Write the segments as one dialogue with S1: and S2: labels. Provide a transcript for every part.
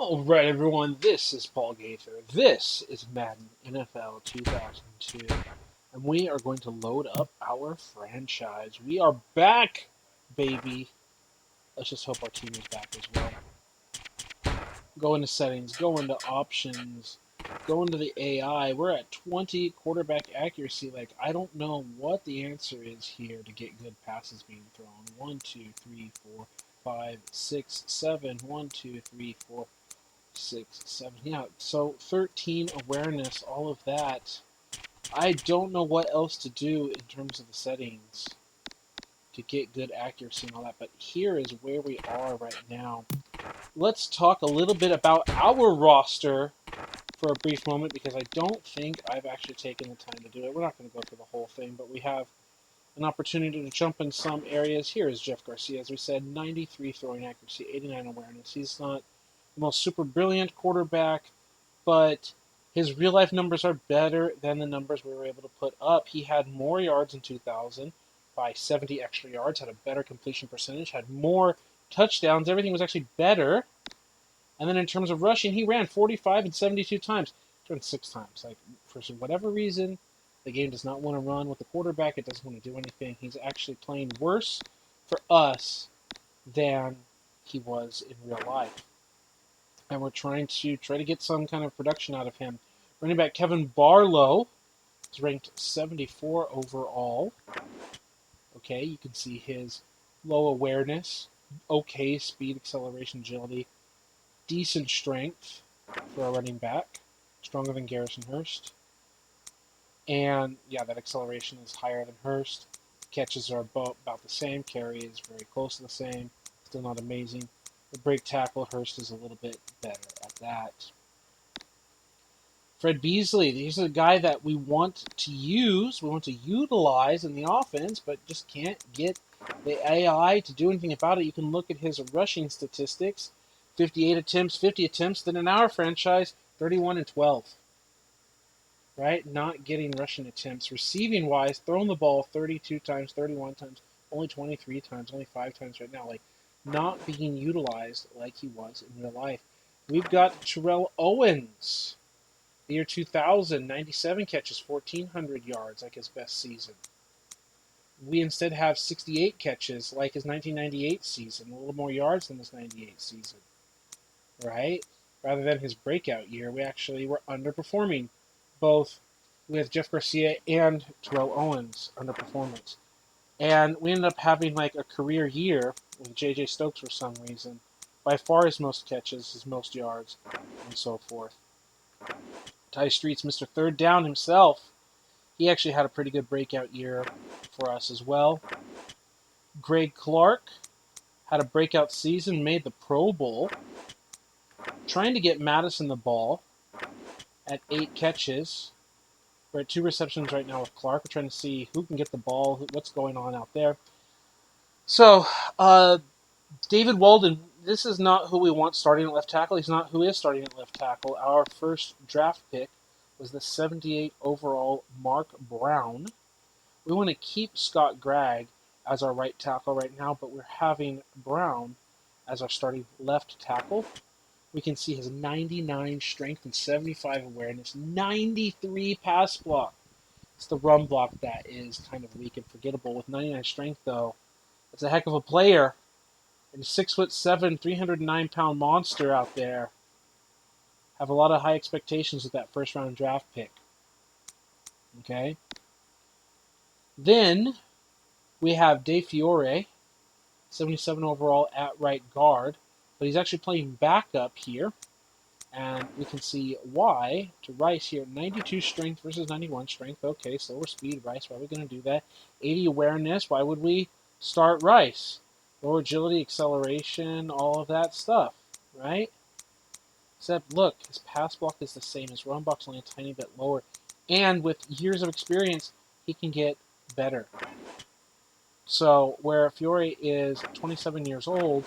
S1: Alright, everyone, this is Paul Gaither. This is Madden NFL 2002. And we are going to load up our franchise. We are back, baby. Let's just hope our team is back as well. Go into settings, go into options, go into the AI. We're at 20 quarterback accuracy. Like, I don't know what the answer is here to get good passes being thrown. 1, 2, 3, 4, 5, 6, 7. 1, 2, 3, 4. 6, 7. Yeah, so 13 awareness, all of that. I don't know what else to do in terms of the settings to get good accuracy and all that, but here is where we are right now. Let's talk a little bit about our roster for a brief moment because I don't think I've actually taken the time to do it. We're not going to go through the whole thing, but we have an opportunity to jump in some areas. Here is Jeff Garcia, as we said, 93 throwing accuracy, 89 awareness. He's not the most super brilliant quarterback, but his real life numbers are better than the numbers we were able to put up. He had more yards in 2000 by 70 extra yards, had a better completion percentage, had more touchdowns. Everything was actually better. And then in terms of rushing, he ran 45 and 72 times. Turned 6 times. Like, for whatever reason, the game does not want to run with the quarterback. It doesn't want to do anything. He's actually playing worse for us than he was in real life. And we're trying to get some kind of production out of him. Running back Kevin Barlow is ranked 74 overall. Okay, you can see his low awareness, okay speed, acceleration, agility, decent strength for a running back, stronger than Garrison Hurst. And yeah, that acceleration is higher than Hurst. Catches are about the same. Carry is very close to the same. Still not amazing. The break tackle, Hurst is a little bit better at that. Fred Beasley, he's a guy that we want to use, we want to utilize in the offense, but just can't get the AI to do anything about it. You can look at his rushing statistics. 58 attempts, 50 attempts. Then in our franchise, 31 and 12. Right? Not getting rushing attempts. Receiving wise, throwing the ball 32 times, 31 times, only 23 times, only 5 times right now. Like, not being utilized like he was in real life. We've got Terrell Owens. The year 2000, 97 catches, 1,400 yards, like his best season. We instead have 68 catches, like his 1998 season, a little more yards than his 98 season. Right? Rather than his breakout year, we actually were underperforming, both with Jeff Garcia and Terrell Owens' underperformance. And we ended up having like a career year with J.J. Stokes for some reason. By far his most catches, his most yards, and so forth. Ty Street's Mr. Third Down himself. He actually had a pretty good breakout year for us as well. Greg Clark had a breakout season, made the Pro Bowl. Trying to get Madison the ball at 8 catches. We're at 2 receptions right now with Clark. We're trying to see who can get the ball, what's going on out there. So, David Walden, this is not who we want starting at left tackle. He's not who is starting at left tackle. Our first draft pick was the 78 overall Mark Brown. We want to keep Scott Gregg as our right tackle right now, but we're having Brown as our starting left tackle. We can see his 99 strength and 75 awareness, 93 pass block. It's the run block that is kind of weak and forgettable. With 99 strength, though, it's a heck of a player. And 6'7", 309-pound monster out there. Have a lot of high expectations with that first-round draft pick. Okay? Then we have Dave Fiore, 77 overall at right guard. But he's actually playing backup here. And we can see why to Rice here. 92 strength versus 91 strength. Okay, slower speed, Rice. Why are we going to do that? 80 awareness. Why would we start Rice? Lower agility, acceleration, all of that stuff, right? Except, look, his pass block is the same. His run block's only a tiny bit lower. And with years of experience, he can get better. So, where Fiore is 27 years old,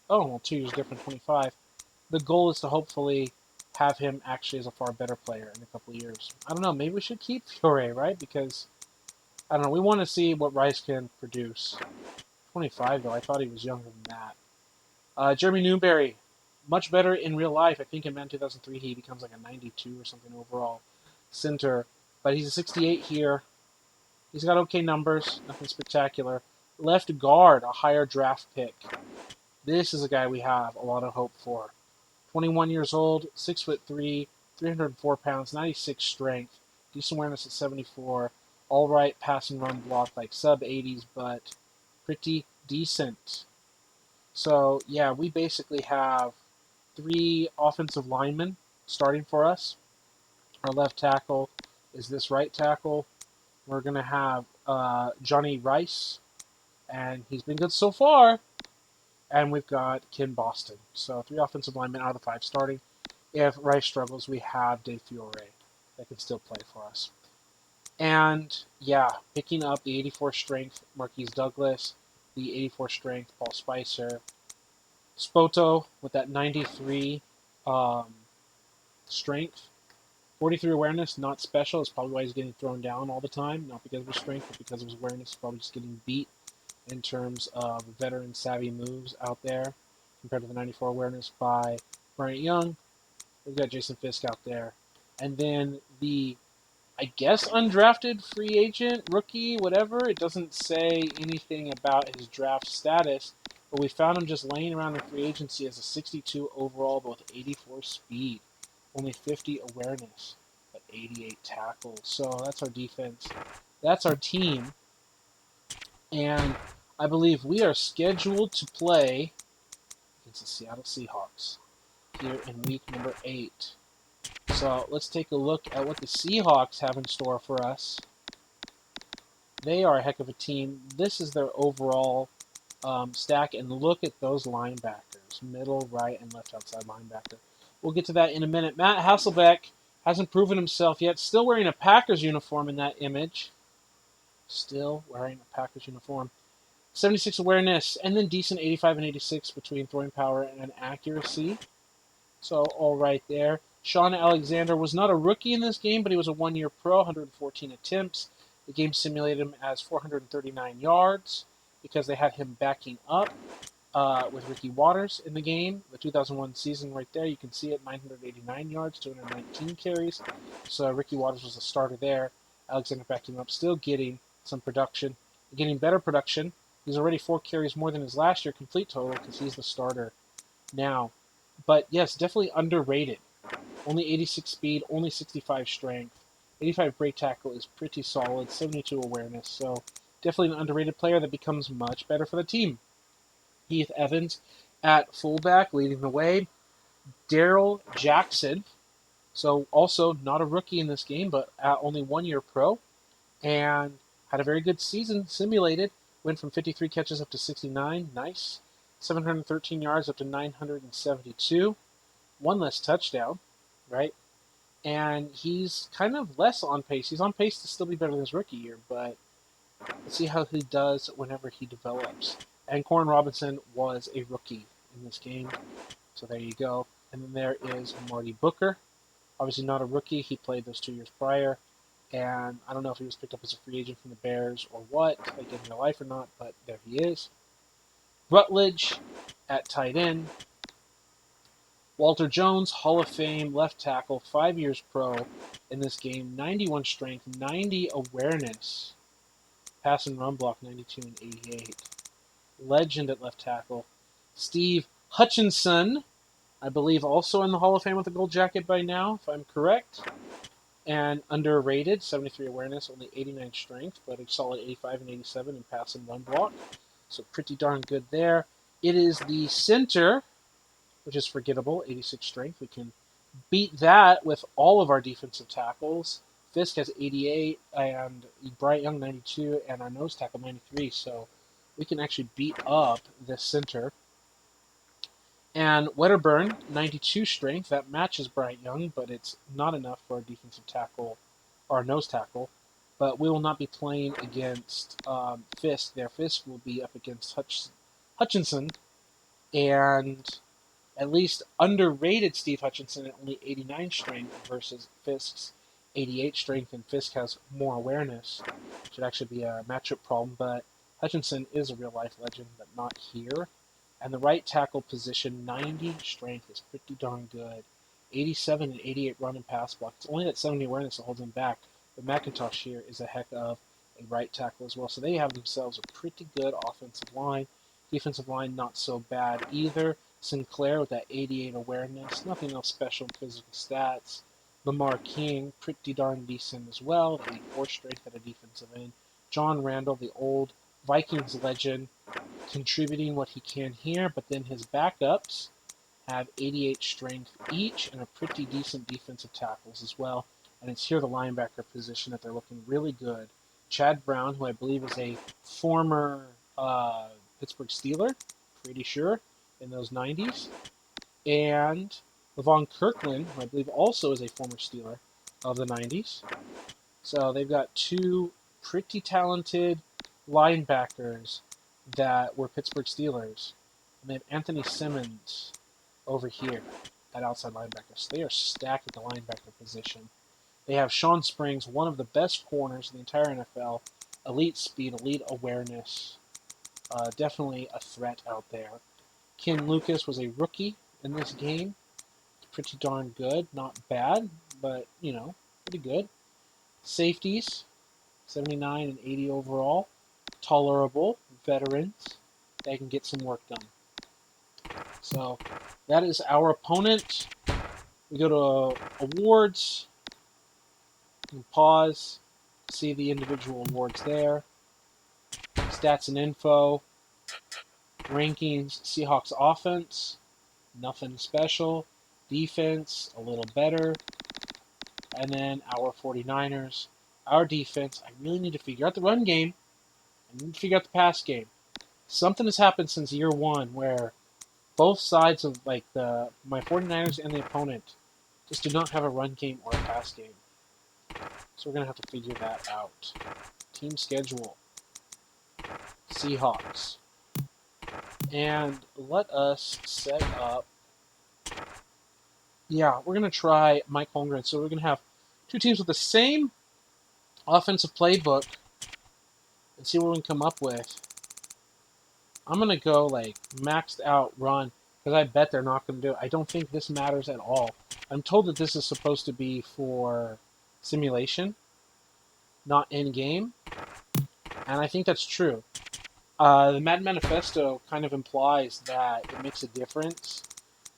S1: 2 years different, 25, the goal is to hopefully have him actually as a far better player in a couple of years. I don't know, maybe we should keep Fiore, right? Because, I don't know, we want to see what Rice can produce. 25, though, I thought he was younger than that. Jeremy Newberry, much better in real life. I think in Madden 2003 he becomes like a 92 or something overall center. But he's a 68 here. He's got okay numbers, nothing spectacular. Left guard, a higher draft pick. This is a guy we have a lot of hope for. 21 years old, 6'3", 304 pounds, 96 strength, decent awareness at 74. All right, pass and run block like sub 80s, but pretty decent. So yeah, we basically have 3 offensive linemen starting for us. Our left tackle is this right tackle. We're gonna have Johnny Rice, and he's been good so far. And we've got Ken Boston. So 3 offensive linemen out of the 5 starting. If Rice struggles, we have Dave Fiore that can still play for us. And yeah, picking up the 84 strength Marquise Douglas, the 84 strength Paul Spicer, Spoto with that 93 strength, 43 awareness, not special. It's probably why he's getting thrown down all the time. Not because of his strength, but because of his awareness. He's probably just getting beat in terms of veteran savvy moves out there compared to the 94 awareness by Bryant Young. We've got Jason Fisk out there. And then the, I guess, undrafted free agent, rookie, whatever. It doesn't say anything about his draft status, but we found him just laying around in free agency as a 62 overall, but with 84 speed, only 50 awareness, but 88 tackles. So that's our defense. That's our team. And I believe we are scheduled to play against the Seattle Seahawks here in week number 8. So let's take a look at what the Seahawks have in store for us. They are a heck of a team. This is their overall stack, and look at those linebackers, middle, right, and left outside linebacker. We'll get to that in a minute. Matt Hasselbeck hasn't proven himself yet. Still wearing a Packers uniform in that image. Still wearing a Packers uniform. 76 awareness, and then decent 85 and 86 between throwing power and accuracy. So all right there. Sean Alexander was not a rookie in this game, but he was a 1-year pro, 114 attempts. The game simulated him as 439 yards because they had him backing up with Ricky Waters in the game. The 2001 season right there, you can see it, 989 yards, 219 carries. So Ricky Waters was a starter there. Alexander backing up, still getting some production, getting better production. He's already 4 carries more than his last year complete total because he's the starter now. But yes, definitely underrated. Only 86 speed, only 65 strength. 85 break tackle is pretty solid, 72 awareness. So definitely an underrated player that becomes much better for the team. Heath Evans at fullback leading the way. Daryl Jackson, so also not a rookie in this game, but only 1-year pro, and had a very good season simulated. Went from 53 catches up to 69. Nice. 713 yards up to 972. 1 less touchdown, right? And he's kind of less on pace. He's on pace to still be better than his rookie year, but let's see how he does whenever he develops. And Corn Robinson was a rookie in this game, so there you go. And then there is Marty Booker. Obviously not a rookie. He played those 2 years prior. And I don't know if he was picked up as a free agent from the Bears or what, like in real life or not, but there he is. Rutledge at tight end. Walter Jones, Hall of Fame, left tackle, 5 years pro in this game, 91 strength, 90 awareness. Pass and run block, 92 and 88. Legend at left tackle. Steve Hutchinson, I believe also in the Hall of Fame with a gold jacket by now, if I'm correct. And underrated, 73 awareness, only 89 strength, but a solid 85 and 87 in pass and run block. So pretty darn good there. It is the center, which is forgettable, 86 strength. We can beat that with all of our defensive tackles. Fisk has 88, and Bryant Young 92, and our nose tackle 93. So we can actually beat up this center. And Wedderburn, 92 strength. That matches Bryant Young, but it's not enough for our defensive tackle, or our nose tackle. But we will not be playing against Fisk. Their Fisk will be up against Hutchinson, and at least underrated Steve Hutchinson at only 89 strength versus Fisk's 88 strength, and Fisk has more awareness. Should actually be a matchup problem, but Hutchinson is a real-life legend, but not here. And the right tackle position, 90 strength is pretty darn good. 87 and 88 run and pass block. It's only that 70 awareness that holds him back. But McIntosh here is a heck of a right tackle as well. So they have themselves a pretty good offensive line. Defensive line, not so bad either. Sinclair with that 88 awareness. Nothing else special in physical stats. Lamar King, pretty darn decent as well. 84 strength at a defensive end. John Randall, the old Vikings legend, contributing what he can here, but then his backups have 88 strength each and a pretty decent defensive tackles as well. And it's here the linebacker position that they're looking really good. Chad Brown, who I believe is a former Pittsburgh Steeler, pretty sure, in those 90s. And Levon Kirkland, who I believe also is a former Steeler of the 90s. So they've got two pretty talented linebackers that were Pittsburgh Steelers. And they have Anthony Simmons over here at outside linebacker. So they are stacked at the linebacker position. They have Sean Springs, one of the best corners in the entire NFL. Elite speed, elite awareness. Definitely a threat out there. Ken Lucas was a rookie in this game. Pretty darn good. Not bad, but, pretty good. Safeties, 79 and 80 overall. Tolerable veterans. They can get some work done. So that is our opponent. We go to awards. You can pause, see the individual awards there. Stats and info. Rankings, Seahawks offense, nothing special. Defense, a little better. And then our 49ers. Our defense, I really need to figure out the run game. I need to figure out the pass game. Something has happened since year one where both sides of my 49ers and the opponent just do not have a run game or a pass game. So we're going to have to figure that out. Team schedule. Seahawks. And let us set up. Yeah, we're going to try Mike Holmgren. So we're going to have two teams with the same offensive playbook and see what we can come up with. I'm going to go maxed out run because I bet they're not going to do it. I don't think this matters at all. I'm told that this is supposed to be for simulation, not in-game, and I think that's true. The Madden Manifesto kind of implies that it makes a difference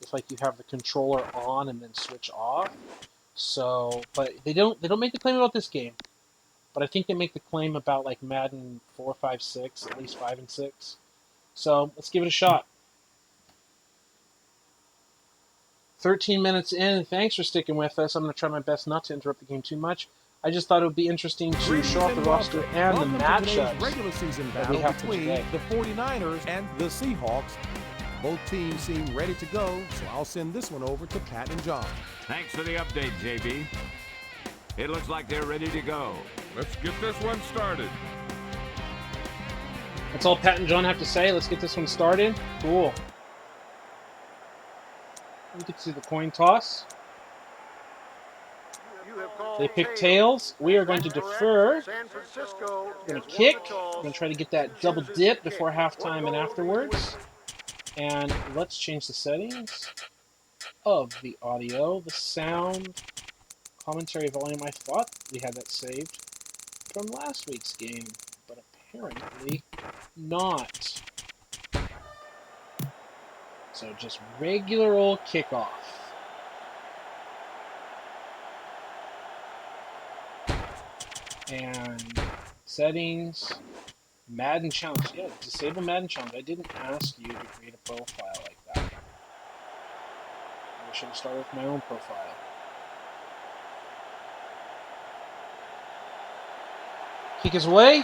S1: if you have the controller on and then switch off. So, but they don't make the claim about this game. But I think they make the claim about Madden 4, 5, 6, at least 5 and 6. So let's give it a shot. 13 minutes in. Thanks for sticking with us. I'm going to try my best not to interrupt the game too much. I just thought it would be interesting to show off the roster and the matchups
S2: regular season
S1: that we have
S2: between
S1: today.
S2: The 49ers and the Seahawks. Both teams seem ready to go, so I'll send this one over to Pat and John.
S3: Thanks for the update, JB. It looks like they're ready to go.
S4: Let's get this one started.
S1: That's all Pat and John have to say. Let's get this one started. Cool. You can see the coin toss. They pick tails. We are going to defer. We're going to kick. We're going to try to get that double dip before halftime and afterwards. And let's change the settings of the audio, the sound, commentary volume. I thought we had that saved from last week's game, but apparently not. So just regular old kickoff. And settings, Madden challenge. Yeah, disable Madden challenge. I didn't ask you to create a profile like that. I should have started with my own profile. Kick is away.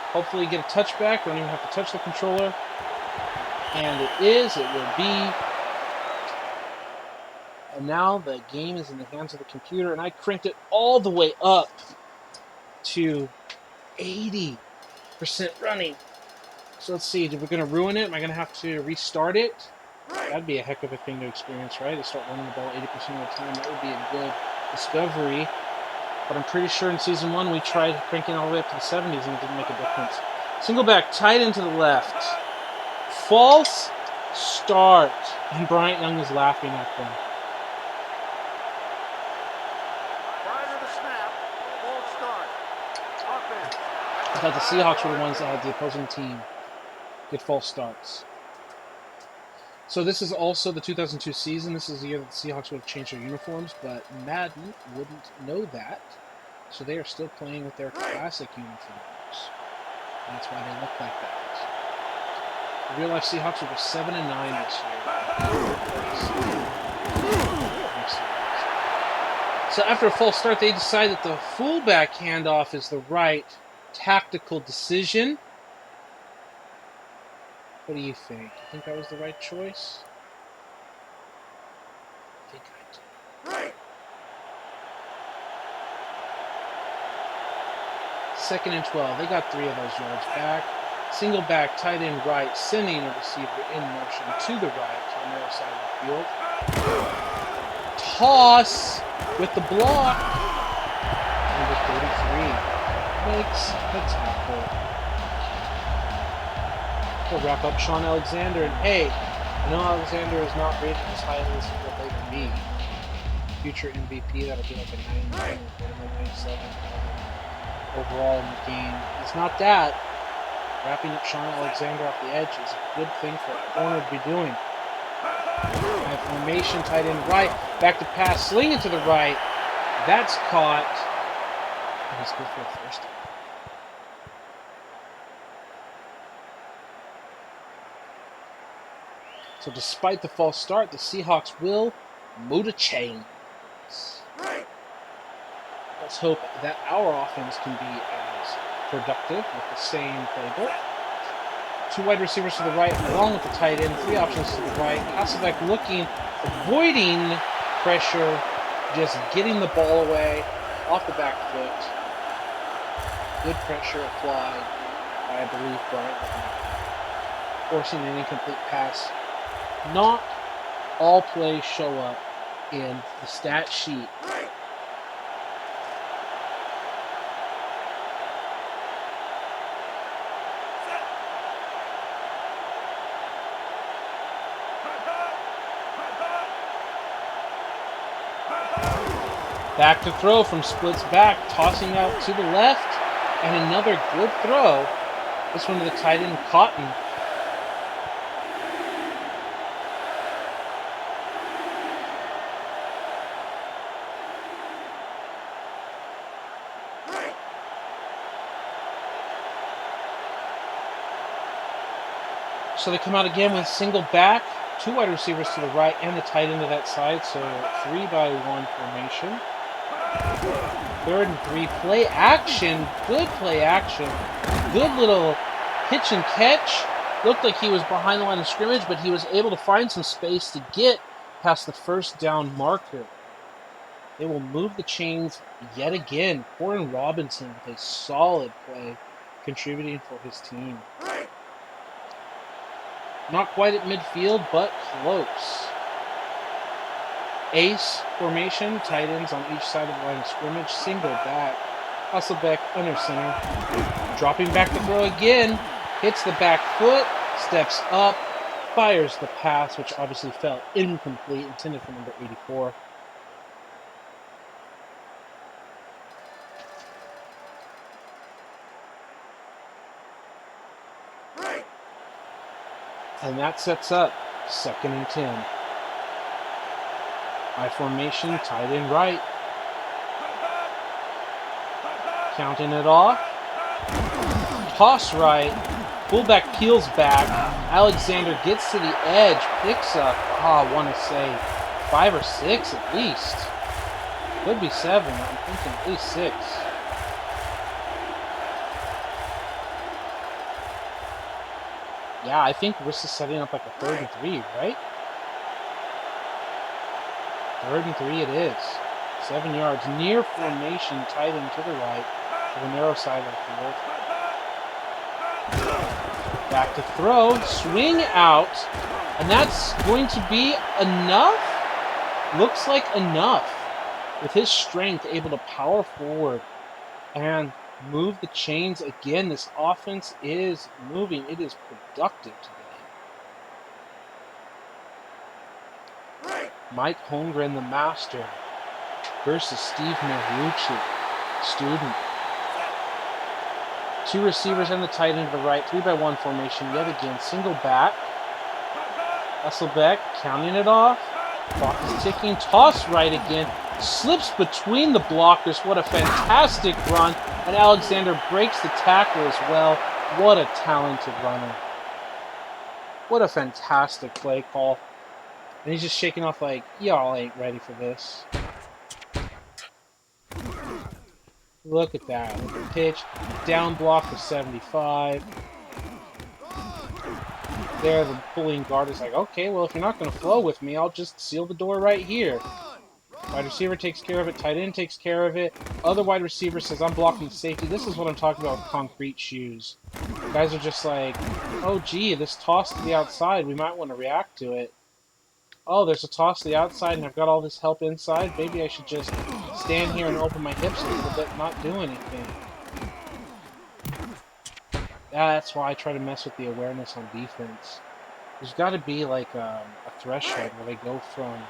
S1: Hopefully get a touchback. Don't even have to touch the controller. And it is. It will be. And now the game is in the hands of the computer, and I cranked it all the way up to 80% running. So let's see, we're going to ruin it? Am I going to have to restart it? That'd be a heck of a thing to experience, right? To start running the ball 80% of the time. That would be a good discovery. But I'm pretty sure in Season 1 we tried cranking all the way up to the 70s and it didn't make a difference. Single back, tight into the left. false start. And Bryant Young is laughing at them.
S5: Prior to the snap, false start. Offense.
S1: I thought the Seahawks were the ones that had the opposing team get false starts. So this is also the 2002 season. This is the year that the Seahawks would have changed their uniforms, but Madden wouldn't know that. So they are still playing with their classic uniforms. That's why they look like that. The real life Seahawks were 7-9 this year. So after a false start, they decide that the fullback handoff is the right tactical decision. What do you think? You think that was the right choice? I think I do. 2nd and 12. They got 3 of those yards back. Single back, tight end right, sending a receiver in motion to the right, to the narrow side of the field. Toss with the block. Number 33 makes the tackle. We'll wrap up Sean Alexander. And hey, I know Alexander is not rated as highly as he will later be. Future MVP, that'll be like a 99 or 97 overall in the game. It's not that. Wrapping up Sean Alexander off the edge is a good thing for a corner to be doing. High formation, tight end right, back to pass, sling it to the right. That's caught. And he's good for a first down. So despite the false start, the Seahawks will move the chains. Let's hope that our offense can be as productive with the same playbook. 2 wide receivers to the right, along with the tight end. 3 options to the right. Hasselbeck looking, avoiding pressure, just getting the ball away off the back foot. Good pressure applied by, I believe, Bryant, forcing an incomplete pass. Not all plays show up in the stat sheet. Back to throw from splits back, tossing out to the left, and another good throw. This one to the tight end, Cotton. So they come out again with single back, 2 wide receivers to the right, and the tight end to that side, so 3-by-1 formation. 3rd and 3, play action, good play action, good little pitch and catch. Looked like he was behind the line of scrimmage, but he was able to find some space to get past the first down marker. They will move the chains yet again. Corin Robinson with a solid play, contributing for his team. Not quite at midfield, but close. Ace formation, tight ends on each side of the line of scrimmage, single back. Hasselbeck under center. Dropping back to throw again. Hits the back foot, steps up, fires the pass, which obviously fell incomplete, intended for number 84. And that sets up 2nd and 10. I formation, tight end right. Counting it off. Toss right. Fullback peels back. Alexander gets to the edge, picks up, I want to say 5 or 6 at least. Could be 7, I'm thinking at least 6. Yeah, I think this is setting up like a 3rd and 3, right? 3rd and 3 it is. 7 yards. Near formation, tight end to the right, to the narrow side of the field. Back to throw, swing out, and that's going to be enough? Looks like enough. With his strength, able to power forward and move the chains again. This offense is moving. It is productive today. Mike Holmgren, the master, versus Steve Marucci, student. Two receivers and the tight end to the right, 3-by-1 formation yet again. Single back. Hasselbeck counting it off. Clock is ticking. Toss right again. Slips between the blockers. What a fantastic run. And Alexander breaks the tackle as well. What a talented runner. What a fantastic play call. And he's just shaking off like, y'all ain't ready for this. Look at that. Look at the pitch. Down block for 75. There, the bullying guard is like, okay, well, if you're not going to flow with me, I'll just seal the door right here. Wide receiver takes care of it. Tight end takes care of it. Other wide receiver says, I'm blocking safety. This is what I'm talking about with concrete shoes. Guys are just like, oh, gee, this toss to the outside, we might want to react to it. Oh, there's a toss to the outside, and I've got all this help inside. Maybe I should just stand here and open my hips a little bit and not do anything. That's why I try to mess with the awareness on defense. There's got to be like a threshold where they go from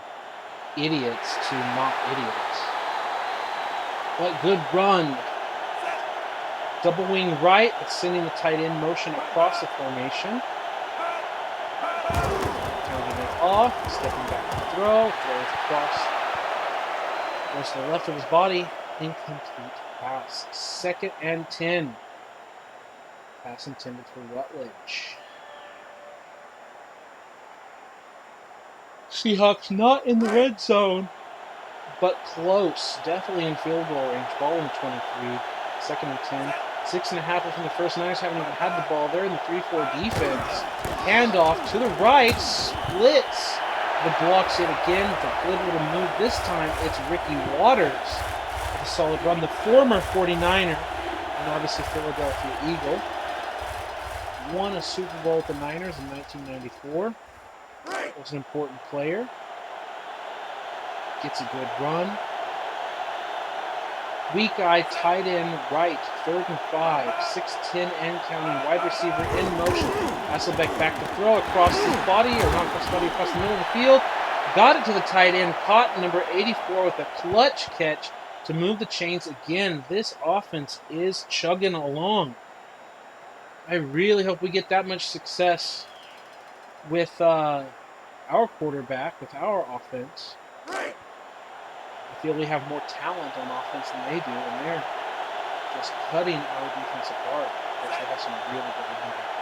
S1: idiots to not idiots. But good run. Double wing right, it's sending the tight end motion across the formation. Counting it off, stepping back to throw, throws across. Goes to the left of his body, incomplete pass. 2nd and 10. Pass intended for Rutledge. Seahawks not in the red zone, but close. Definitely in field goal range. Ball in the 23. 2nd and 10. 6.5 from the first. Niners haven't even had the ball. They're in the 3-4 defense. Handoff to the right. Splits. The blocks it again with a good little move. This time it's Ricky Waters with a solid run. The former 49er and obviously Philadelphia Eagle. Won a Super Bowl with the Niners in 1994. Was an important player. Gets a good run. Weak eye, tight end, right, 3rd and 5, 6'10" and counting, wide receiver in motion. Hasselbeck back to throw across his body, or not across his body, across the middle of the field. Got it to the tight end, caught number 84 with a clutch catch to move the chains again. This offense is chugging along. I really hope we get that much success with our quarterback, with our offense. I feel we have more talent on offense than they do, and they're just cutting our defense apart. Of course, they have some really good linebackers.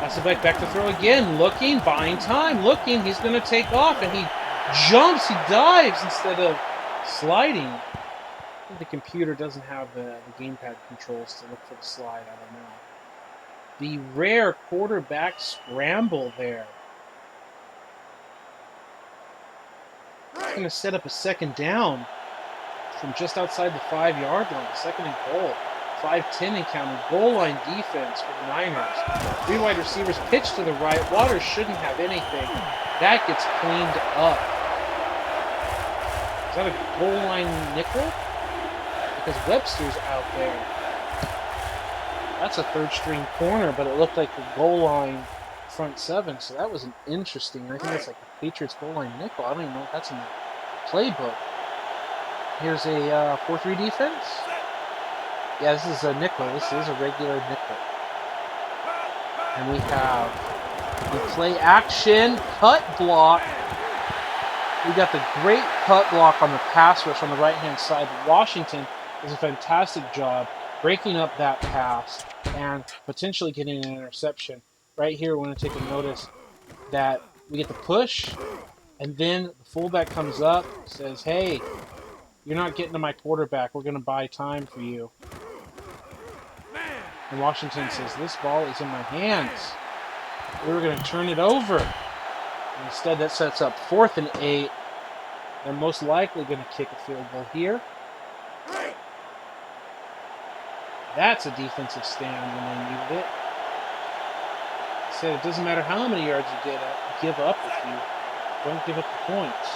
S1: Hasselbeck back to throw again, looking, buying time, looking. He's going to take off, and he jumps, he dives instead of sliding. I think the computer doesn't have the gamepad controls to look for the slide. I don't know. The rare quarterback scramble there. It's going to set up a 2nd down from just outside the 5-yard line. 2nd and goal. 5-10 and counting. Goal line defense for the Niners. 3 wide receivers pitch to the right. Waters shouldn't have anything. That gets cleaned up. Is that a goal line nickel? Because Webster's out there. That's a 3rd-string corner, but it looked like the goal line front 7, so that was an interesting. I think that's like the Patriots goal line nickel. I don't even know if that's in the playbook. Here's a 4-3 defense. Yeah, this is a nickel. This is a regular nickel. And we have the play action cut block. We got the great cut block on the pass rush on the right-hand side. Washington does a fantastic job breaking up that pass and potentially getting an interception. Right here, we're going to take a notice that we get the push, and then the fullback comes up, says, hey, you're not getting to my quarterback. We're going to buy time for you. And Washington says, this ball is in my hands. We're going to turn it over. And instead, that sets up 4th and 8. They're most likely going to kick a field goal here. That's a defensive stand when they needed it. Said it doesn't matter how many yards you give up if you don't give up the points.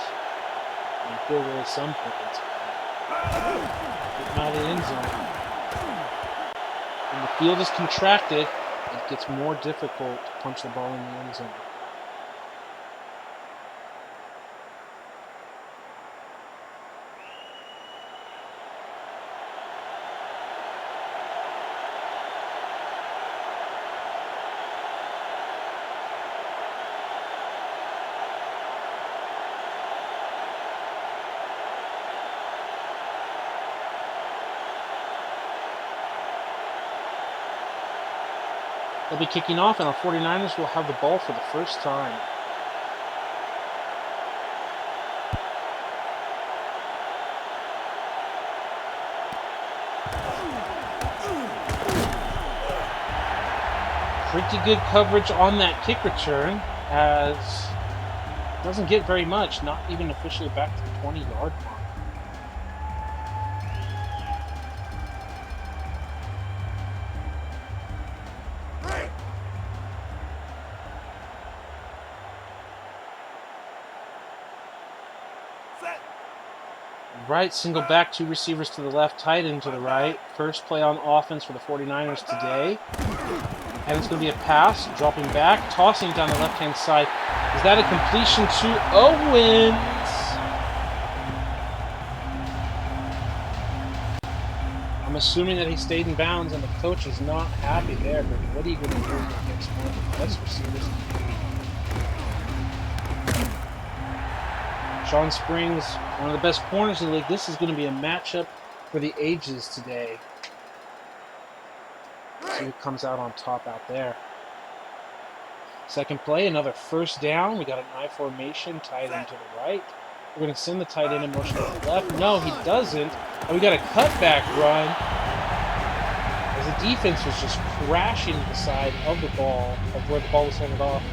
S1: And field goal is some points. Get out of the end zone. When the field is contracted, it gets more difficult to punch the ball in the end zone. They'll be kicking off, and the 49ers will have the ball for the first time. Pretty good coverage on that kick return, as it doesn't get very much, not even officially back to the 20-yard line. Right, single back, 2 receivers to the left, tight end to the right. First play on offense for the 49ers today. And it's going to be a pass, dropping back, tossing down the left-hand side. Is that a completion to Owens? I'm assuming that he stayed in bounds, and the coach is not happy there. But what are you going to do against one of the best receivers? Sean Springs, one of the best corners in the league. This is going to be a matchup for the ages today. See who comes out on top out there. Second play, another first down. We got an I formation, tight end to the right. We're going to send the tight end in motion to the left. No, he doesn't. And we got a cutback run as the defense was just crashing to the side of the ball, of where the ball was handed off.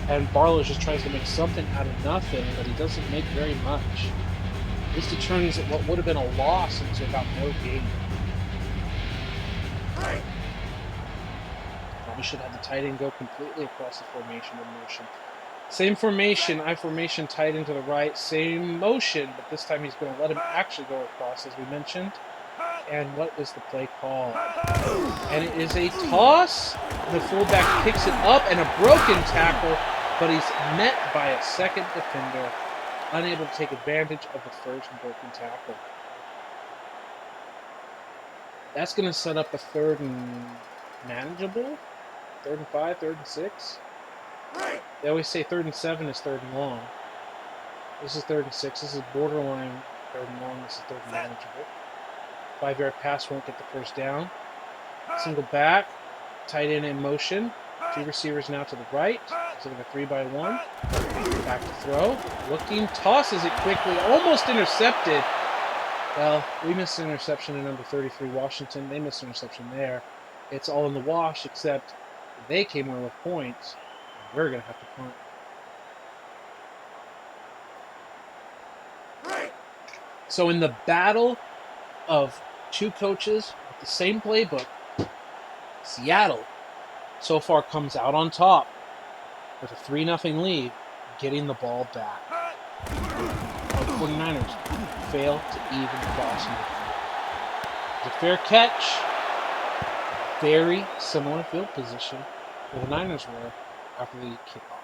S1: And Barlow just tries to make something out of nothing, but he doesn't make very much. This determines what would have been a loss into about no gain. Probably should have the tight end go completely across the formation in motion. Same formation, I formation, tight end to the right, same motion, but this time he's going to let him actually go across, as we mentioned. And what is the play call? And it is a toss. The fullback picks it up, and a broken tackle, but he's met by a second defender, unable to take advantage of the first broken tackle. That's going to set up a 3rd and manageable, 3rd and 5, 3rd and 6. They always say 3rd and 7 is 3rd and long. This is 3rd and 6. This is borderline 3rd and long. This is 3rd and manageable. 5-yard pass won't get the first down. Single back, tight end in motion. 2 receivers now to the right. So like a 3-by-1. Back to throw. Looking, tosses it quickly, almost intercepted. Well, we missed an interception in number 33, Washington. They missed an interception there. It's all in the wash, except they came away with points. We're going to have to punt. So in the battle of 2 coaches with the same playbook, Seattle so far comes out on top with a 3-0 lead, getting the ball back. The 49ers fail to even cross midfield. It's a fair catch. Very similar field position where the Niners were after the kickoff.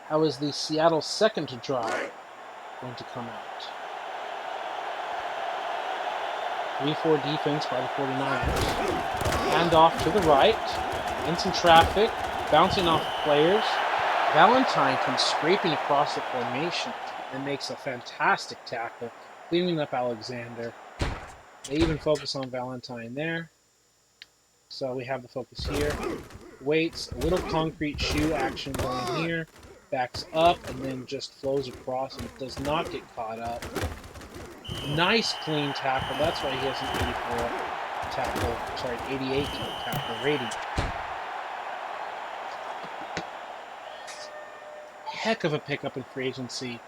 S1: How is the Seattle second drive going to come out? 3-4 defense by the 49ers. Hand off to the right. In some traffic. Bouncing off the players. Valentine comes scraping across the formation and makes a fantastic tackle, cleaning up Alexander. They even focus on Valentine there. So we have the focus here. Waits, a little concrete shoe action going here. Backs up and then just flows across and does not get caught up. Nice clean tackle. That's why he has an 88 tackle rating. Heck of a pickup in free agency.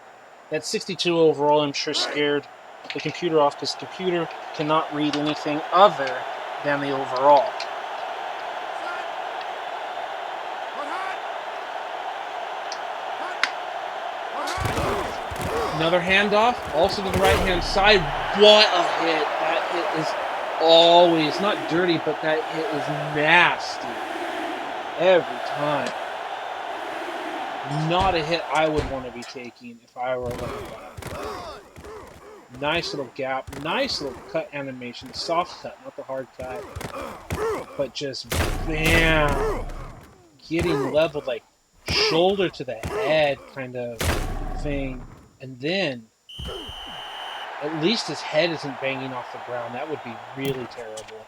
S1: That 62 overall, I'm sure, scared the computer off because the computer cannot read anything other than the overall. Another handoff, also to the right-hand side. What a hit. That hit is always, not dirty, but that hit is nasty. Every time. Not a hit I would want to be taking if I were looking back. Nice little gap. Nice little cut animation. Soft cut, not the hard cut. But just, bam. Getting leveled like shoulder to the head kind of thing. And then At least his head isn't banging off the ground. That would be really terrible.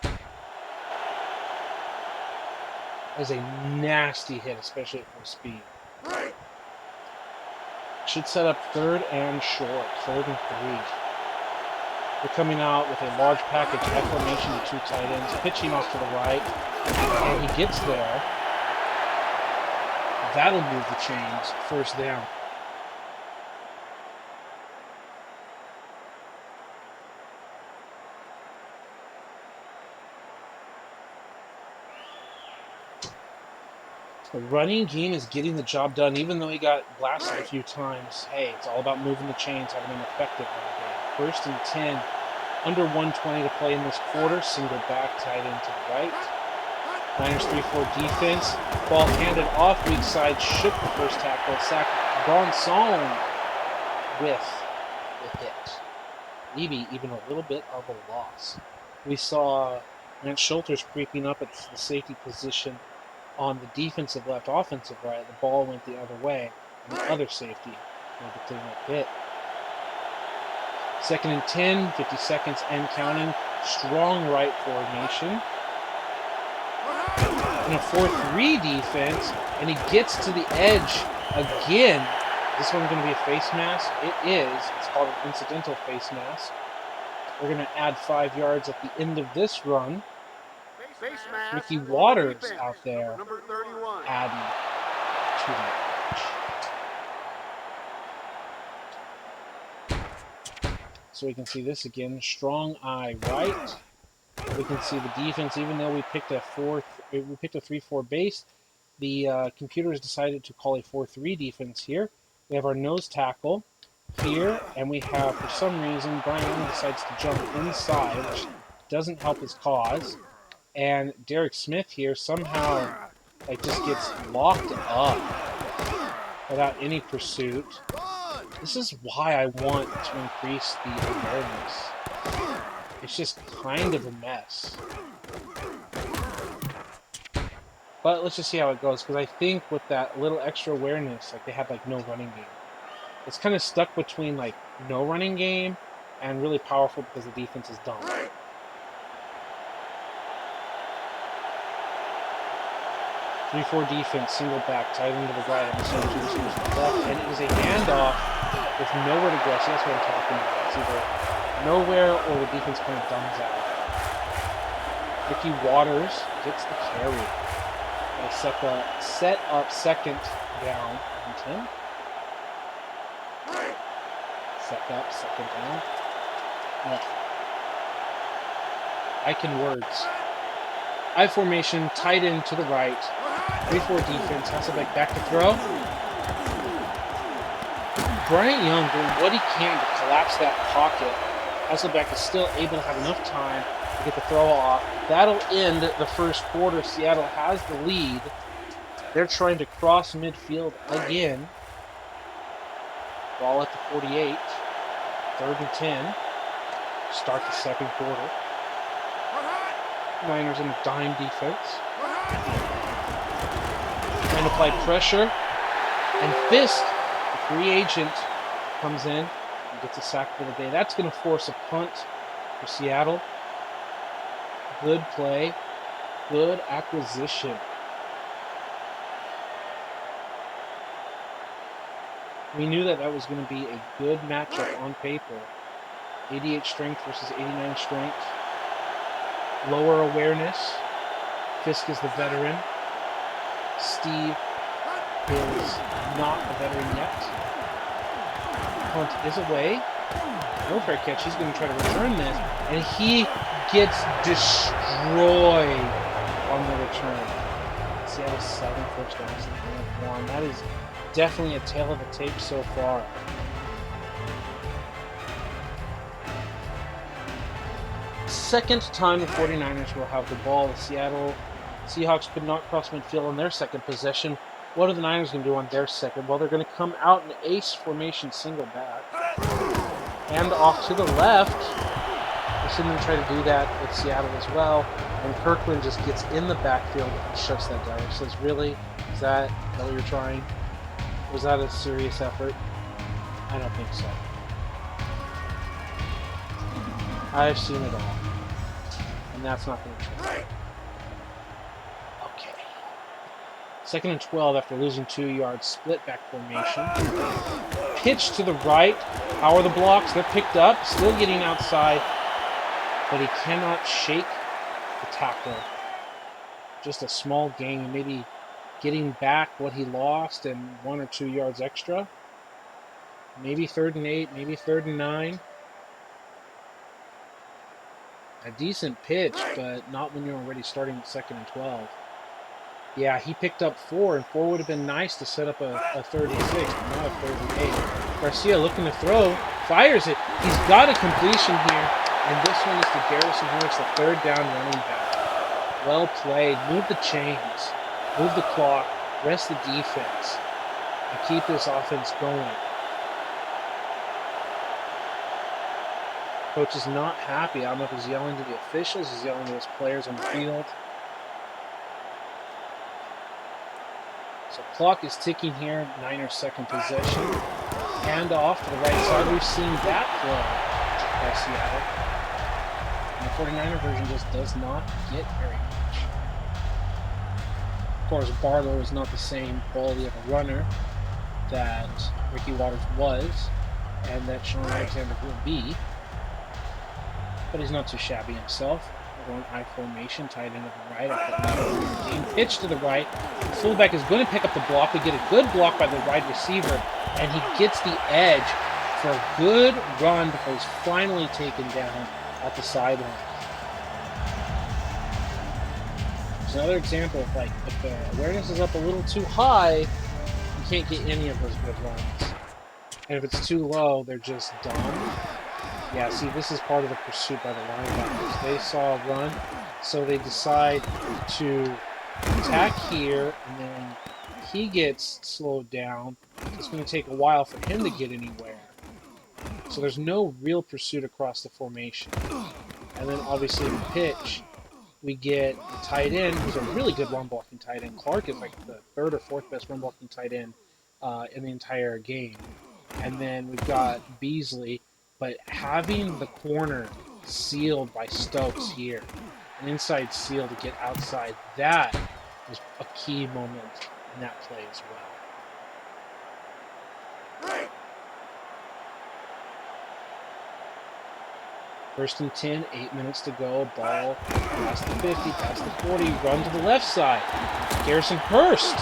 S1: That is a nasty hit, especially at full speed. Should set up 3rd and short. 3rd and 3. They're coming out with a large package I formation to 2 tight ends, pitching off to the right, and he gets there. That'll move the chains. 1st down. The running game is getting the job done, even though he got blasted a few times. Hey, it's all about moving the chains, having an effective run game. 1st and 10, under 120 to play in this quarter. Single back, tight end to the right. Niners 3-4 defense. Ball handed off, weak side, shook the first tackle. Sack Bronson with the hit. Maybe even a little bit of a loss. We saw Grant Schulters creeping up at the safety position on the defensive left, offensive right. The ball went the other way, and the other safety made the clean up hit. 2nd and 10, 50 seconds and counting. Strong right formation. In a 4-3 defense, and he gets to the edge again. This one's going to be a face mask. It is. It's called an incidental face mask. We're going to add 5 yards at the end of this run. Mickey Waters out there
S5: Number 31.
S1: adding to the edge. So we can see this again. Strong eye right. We can see the defense, even though we picked a 3-4 base, the computer has decided to call a 4-3 defense here. We have our nose tackle here, and we have, for some reason, Brian Young decides to jump inside, which doesn't help his cause. And Derek Smith here somehow just gets locked up without any pursuit. This is why I want to increase the awareness. It's just kind of a mess. But let's just see how it goes, because I think with that little extra awareness, they had no running game. It's kind of stuck between no running game and really powerful because the defense is dumb. 3-4 defense, single back, tight end to the right, and the 2 receivers to the left, and it is a handoff with nowhere to go. See, that's what I'm talking about. It's either nowhere or the defense kind of dumbs out. Mickey Waters gets the carry. They set up 2nd down and 10. Set up 2nd down. Yeah. I can words. I formation, tight end to the right. 3-4 defense. Hasselbeck back to throw. Bryant Young doing what he can to collapse that pocket. Hasselbeck is still able to have enough time to get the throw off. That'll end the 1st quarter. Seattle has the lead. They're trying to cross midfield again. Ball at the 48. 3rd and 10. Start the 2nd quarter. Niners in a dime defense. And applied pressure. And Fisk, the free agent, comes in and gets a sack for the day. That's going to force a punt for Seattle. Good play. Good acquisition. We knew that was going to be a good matchup on paper. 88 strength versus 89 strength. Lower awareness. Fisk is the veteran. Steve is not a veteran yet. Punt is away. No fair catch. He's going to try to return this. And he gets destroyed on the return. Seattle 7 first downs and 1. That is definitely a tale of the tape so far. Second time the 49ers will have the ball. The Seattle Seahawks could not cross midfield on their second possession. What are the Niners going to do on their second? Well, they're going to come out in ace formation, single back. Hand off to the left. They're going to try to do that with Seattle as well. And Kirkland just gets in the backfield and shuts that down. He says, really? Is that what you're trying? Was that a serious effort? I don't think so. I've seen it all. And that's not going to change. Okay. 2nd and 12 after losing 2 yards. Split back formation. Pitch to the right. How are the blocks? They're picked up. Still getting outside. But he cannot shake the tackle. Just a small gain. Maybe getting back what he lost and 1 or 2 yards extra. Maybe 3rd and 8. Maybe 3rd and 9. A decent pitch, but not when you're already starting at 2nd and 12. Yeah, he picked up 4, and 4 would have been nice to set up a 3rd and 6, but not a 3rd and 8. Garcia looking to throw, fires it. He's got a completion here, and this one is to Garrison Harris, the 3rd down running back. Well played. Move the chains, move the clock, rest the defense, and keep this offense going. Coach is not happy. I don't know if he's yelling to the officials, he's yelling to his players on the field. So clock is ticking here, Niners' 2nd possession. Hand off to the right side. We've seen that play by Seattle. And the 49er version just does not get very much. Of course, Barlow is not the same quality of a runner that Ricky Watters was, and that Sean Alexander will be. But he's not too shabby himself. We're going I formation, tight end to the right. After game pitch to the right. The fullback is going to pick up the block. We get a good block by the wide receiver, and he gets the edge for a good run before he's finally taken down at the sideline. It's another example of, like, if the awareness is up a little too high, you can't get any of those good runs. And if it's too low, they're just dumb. Yeah, see, this is part of the pursuit by the linebackers. They saw a run, so they decide to attack here, and then he gets slowed down. It's going to take a while for him to get anywhere. So there's no real pursuit across the formation. And then, obviously, in the pitch, we get the tight end, who's a really good run-blocking tight end. Clark is like the 3rd or 4th best run-blocking tight end in the entire game. And then we've got Beasley. But having the corner sealed by Stokes here, an inside seal to get outside, that was a key moment in that play as well. 1st and 10, 8 minutes to go. Ball past the 50, past the 40, run to the left side. Garrison Hurst,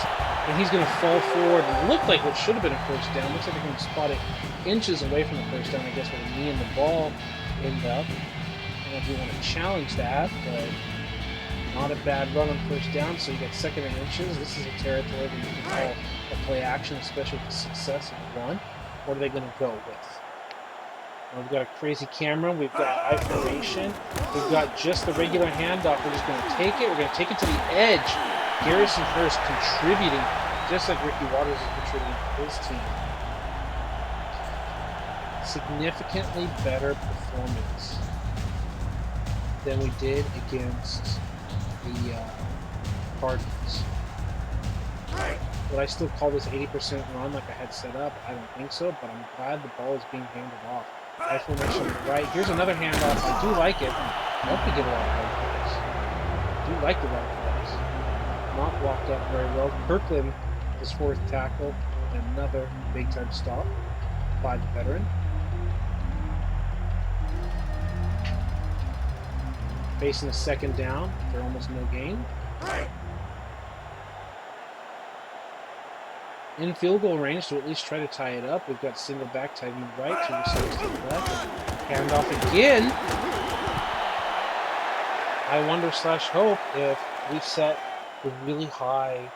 S1: and he's going to fall forward. It looked like what should have been a 1st down. Looks like they're going to spot it inches away from the 1st down, I guess, where the knee and the ball end up. I don't know if you want to challenge that, but not a bad run on 1st down, so you get 2nd and inches. This is a territory that you can call a play action, especially with the success of the run. What are they going to go with? Well, we've got a crazy camera. We've got I formation. We've got just the regular handoff. We're just going to take it. We're going to take it to the edge. Garrison Hurst contributing, just like Ricky Watters is contributing to his team. Significantly better performance than we did against the Cardinals. Would I still call this 80% run like I had set up? I don't think so, but I'm glad the ball is being handed off. I formation on the right. Here's another handoff. I do like it. I hope we get a lot of right plays. I do like the right plays. Not blocked up very well. Kirkland, his 4th tackle, another big-time stop by the veteran. Facing a 2nd down for almost no gain. In field goal range to at least try to tie it up. We've got single back, tight end right, 2 receivers to the left. Hand off again. I wonder / hope if we set a really high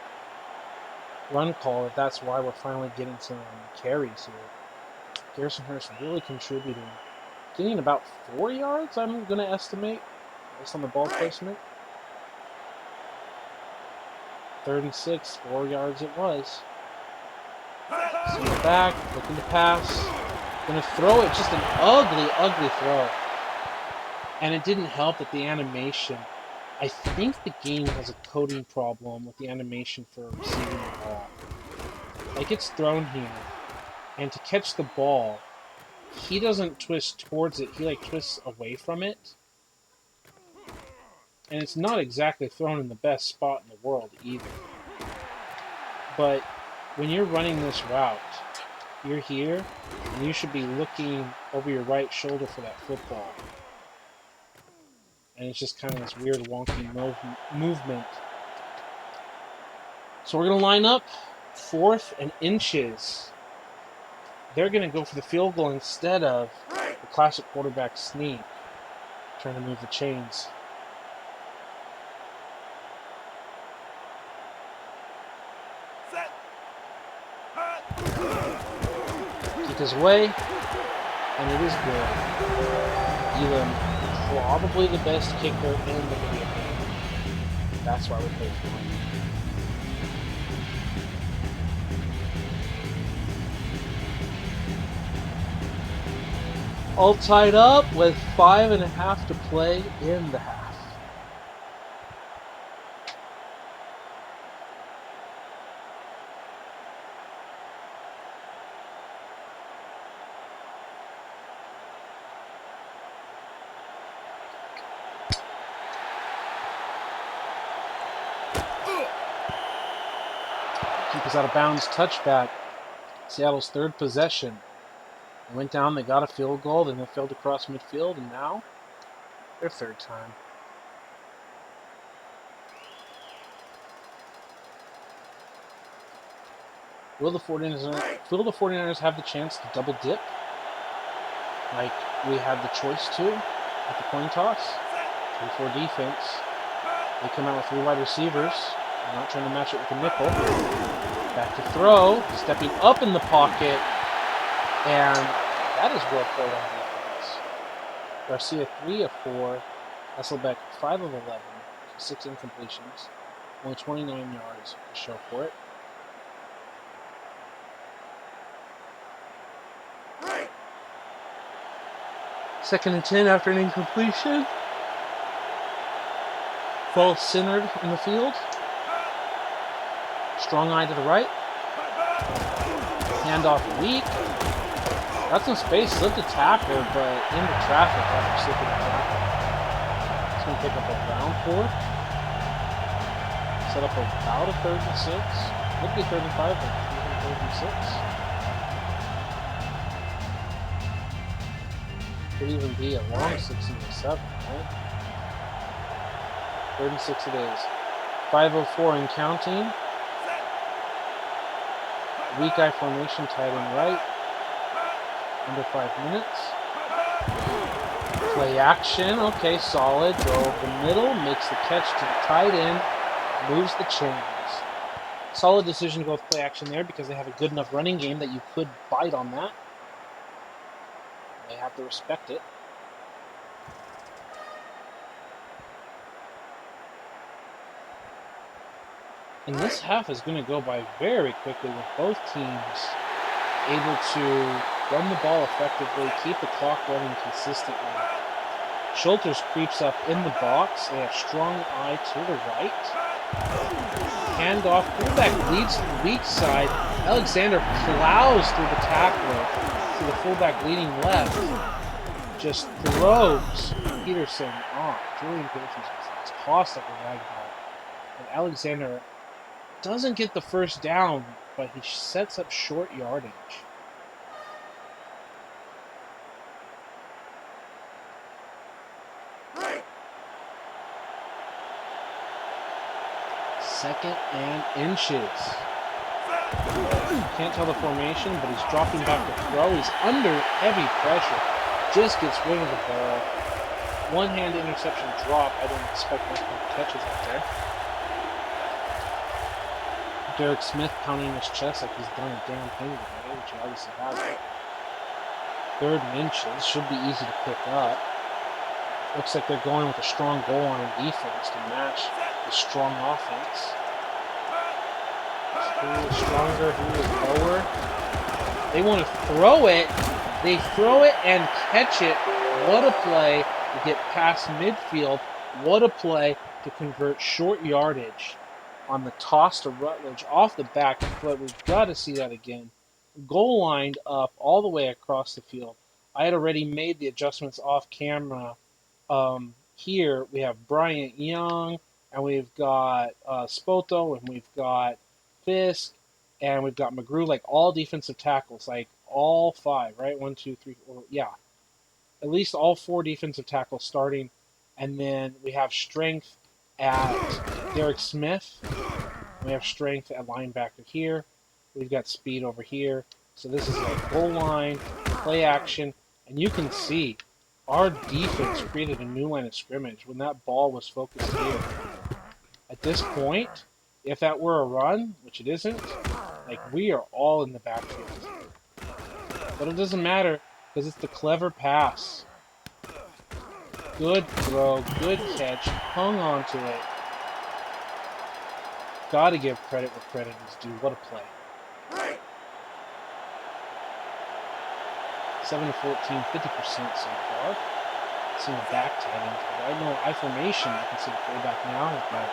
S1: run call, if that's why we're finally getting some carries here. Garrison Hurst really contributing. Getting about 4 yards, I'm going to estimate, based on the ball placement. 3rd and 6, 4 yards it was. Send it back, looking to pass. Gonna throw it, just an ugly, ugly throw. And it didn't help that the animation, I think the game has a coding problem with the animation for receiving the ball. Like, it's thrown here, and to catch the ball, he doesn't twist towards it. He like twists away from it. And it's not exactly thrown in the best spot in the world either. But when you're running this route, you're here, and you should be looking over your right shoulder for that football. And it's just kind of this weird wonky movement. So we're going to line up 4th and inches. They're going to go for the field goal instead of the classic quarterback sneak, trying to move the chains. Kick his way, and it is good. Elam, probably the best kicker in the video game. That's why we play for him. All tied up with 5.5 to play in the half. Keep us out of bounds, touchback. Seattle's 3rd possession. They went down, they got a field goal, then they failed to cross midfield, and now their 3rd time. Will the 49ers have the chance to double dip? Like we had the choice to at the coin toss? 3-4 defense. They come out with 3 wide receivers. They're not trying to match it with a nickel. Back to throw, stepping up in the pocket, and that is well played on defense. Garcia 3 of 4, Hasselbeck 5 of 11, 6 incompletions, only 29 yards to show for it. Second and 10 after an incompletion. Full centered in the field. Strong eye to the right. Handoff weak. Got some space, slipped a tackle, but into traffic after slipping a tackle. It's going to pick up a round 4. Set up about a 3rd and 6. Would be 3rd and 5, but even 3rd and 6. Could even be a long 6 and 7, right? 3rd and 6 it is. 5:04 and counting. Weak eye formation, tight end right. Under 5 minutes. Play action. Okay, solid. Go over the middle. Makes the catch to the tight end. Moves the chains. Solid decision to go with play action there because they have a good enough running game that you could bite on that. They have to respect it. And this half is going to go by very quickly with both teams able to run the ball effectively, keep the clock running consistently. Schulters creeps up in the box. They have strong eye to the right. Handoff. Fullback leads to the weak side. Alexander plows through the tackler to the fullback leading left. Just throws Peterson off. Julian Peterson is tossed like a rag doll. And Alexander doesn't get the first down, but he sets up short yardage. Second and inches. Can't tell the formation, but he's dropping back to throw. He's under heavy pressure. Just gets rid of the ball. One-hand interception drop. I don't expect much more catches out there. Derek Smith pounding his chest like he's done a damn thing today, which he obviously hasn't. 3rd and inches. Should be easy to pick up. Looks like they're going with a strong goal line defense to match the strong offense. Who is stronger? Who is lower? They want to throw it. They throw it and catch it. What a play to get past midfield. What a play to convert short yardage on the toss to Rutledge off the back foot. We've got to see that again. Goal lined up all the way across the field. I had already made the adjustments off camera. Here we have Bryant Young, and we've got Spoto, and we've got Fisk, and we've got McGrew, like all defensive tackles, like all five, right? One, two, three, four, yeah. At least all four defensive tackles starting. And then we have strength at Derek Smith. We have strength at linebacker here. We've got speed over here. So this is like goal line, play action, and you can see our defense created a new line of scrimmage when that ball was focused here. At this point, if that were a run, which it isn't, like we are all in the backfield. But it doesn't matter because it's the clever pass. Good throw, good catch, hung on to it. Gotta give credit where credit is due. What a play. 7-14, 50% so far. Seeing a back tight end to the right. No, I formation. I can see the quarterback now with my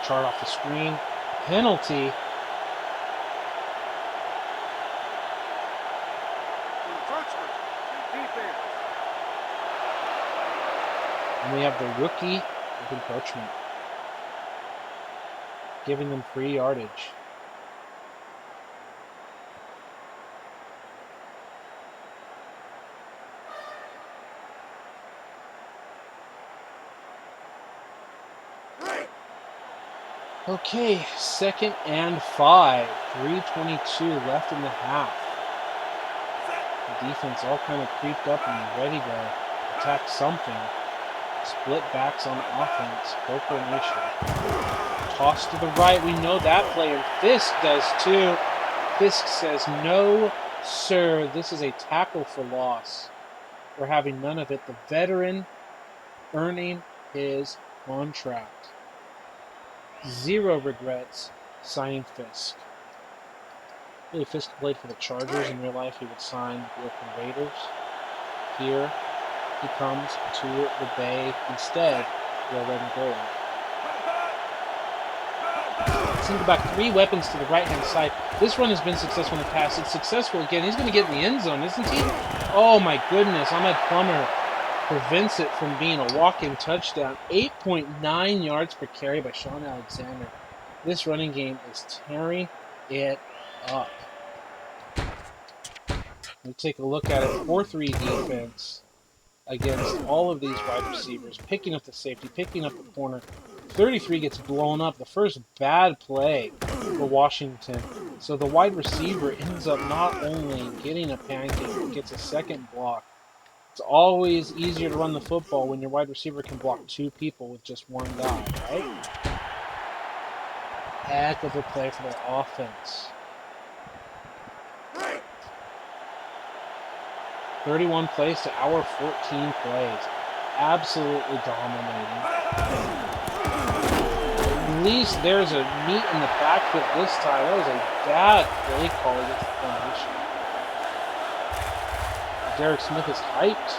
S1: chart off the screen. Penalty. And we have the rookie with encroachment, giving them free yardage. Okay, 2nd and 5. 3:22 left in the half. The defense all kind of creeped up and ready to attack something. Split backs on offense. Pro formation. Toss to the right. We know that play, and Fisk does too. Fisk says, no, sir. This is a tackle for loss. We're having none of it. The veteran earning his contract. Zero regrets signing Fisk. Really, Fisk played for the Chargers. In real life, he would sign the Oakland Raiders. Here, he comes to the Bay instead. We're red and gold. Single back, 3 weapons to the right-hand side. This run has been successful in the past. It's successful again. He's going to get in the end zone, isn't he? Oh my goodness, Ahmed Plummer prevents it from being a walk-in touchdown. 8.9 yards per carry by Sean Alexander. This running game is tearing it up. We'll take a look at it. 4-3 defense against all of these wide receivers. Picking up the safety, picking up the corner. 33 gets blown up. The first bad play for Washington. So the wide receiver ends up not only getting a pancake, but gets a second block. It's always easier to run the football when your wide receiver can block 2 people with just 1 guy, right? Heck of a play for their offense. 31 plays to our 14 plays. Absolutely dominating. At least there's a meat in the backfield this time. That was a bad play call against the formation. Derek Smith is hyped,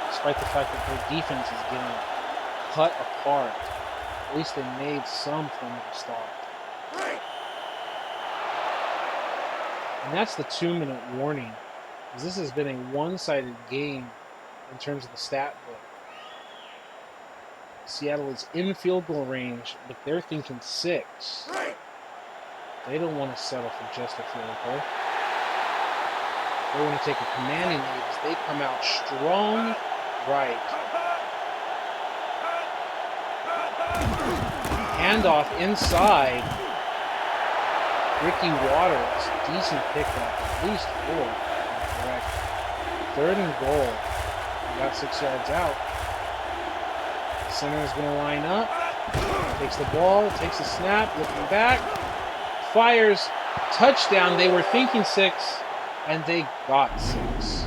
S1: despite the fact that their defense is getting cut apart. At least they made some form of a stop. And that's the 2-minute warning, because this has been a one-sided game in terms of the stat book. Seattle is in field goal range, but they're thinking 6. They don't want to settle for just a field goal. They want to take a commanding lead as they come out strong right. Handoff inside. Ricky Waters, decent pickup, at least 4. Correct. 3rd and goal. We got 6 yards out. Center is going to line up. Takes the ball, takes a snap, looking back. Fires. Touchdown. They were thinking 6, and they got 6.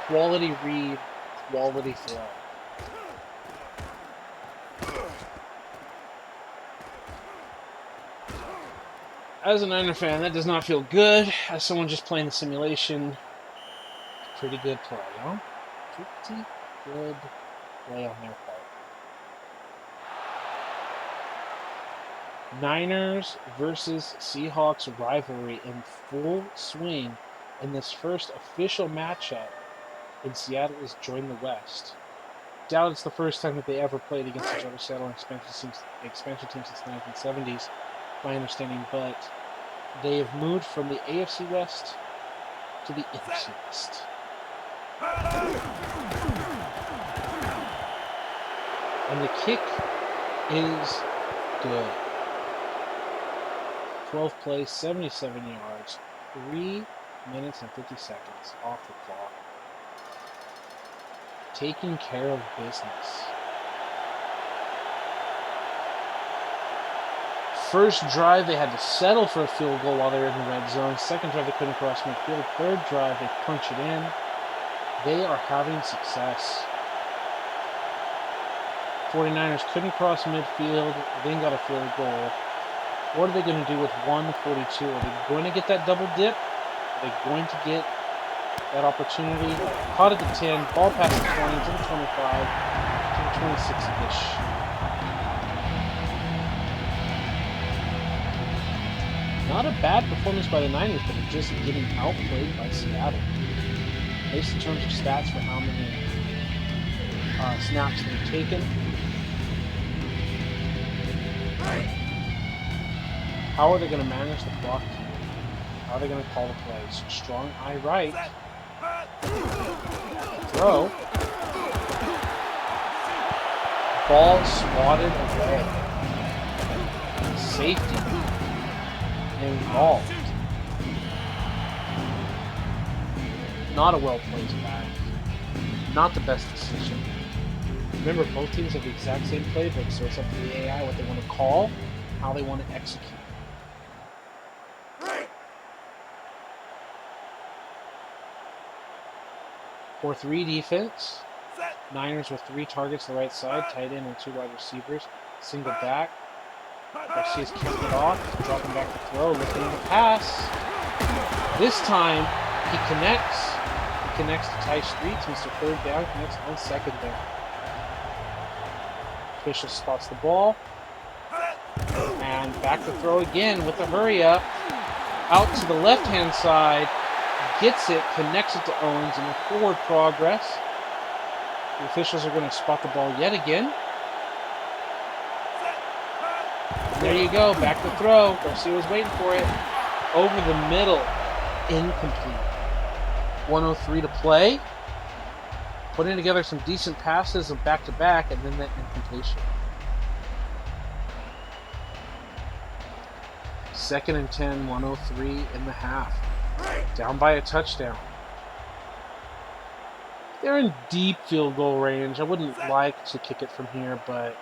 S1: Quality read, quality throw. As a Niner fan, that does not feel good. As someone just playing the simulation, pretty good play, huh? Pretty good play on their part. Niners versus Seahawks rivalry in full swing in this first official matchup in Seattle is Join the West. Doubt it's the first time that they ever played against each other. Seattle expansion team since the 1970s, my understanding, but they have moved from the AFC West to the NFC West. And the kick is good. 12 plays, 77 yards, 3 minutes and 50 seconds off the clock. Taking care of business. First drive, they had to settle for a field goal while they were in the red zone. Second drive, they couldn't cross midfield. Third drive, they punch it in. They are having success. 49ers couldn't cross midfield, then got a field goal. What are they going to do with 1:42? Are they going to get that double dip? Are they going to get that opportunity? Caught at the 10, ball past the 20, to the 25, to the 26-ish. Not a bad performance by the Niners, but they're just getting outplayed by Seattle. At least in terms of stats for how many snaps they've taken. How are they going to manage the clock here? How are they going to call the plays? Strong eye right. Throw. Ball swatted away. Safety involved. Not a well-placed back. Not the best decision. Remember, both teams have the exact same playbook, so it's up to the AI what they want to call, how they want to execute. 4-3 defense. Niners with 3 targets to the right side, tight end and 2 wide receivers. Single back. Garcia's kicking it off, dropping back to throw, looking at the pass. This time, he connects. He connects to Ty Streets, Mr. Third Down, connects on second down. Official spots the ball. And back to throw again with the hurry up. Out to the left-hand side. Gets it, connects it to Owens in the forward progress. The officials are going to spot the ball yet again. And there you go, back to throw. Garcia was waiting for it. Over the middle, incomplete. 1:03 to play. Putting together some decent passes of back-to-back, and then that incompletion. 2nd and 10, 1:03 in the half. Down by a touchdown. They're in deep field goal range. I wouldn't like to kick it from here, but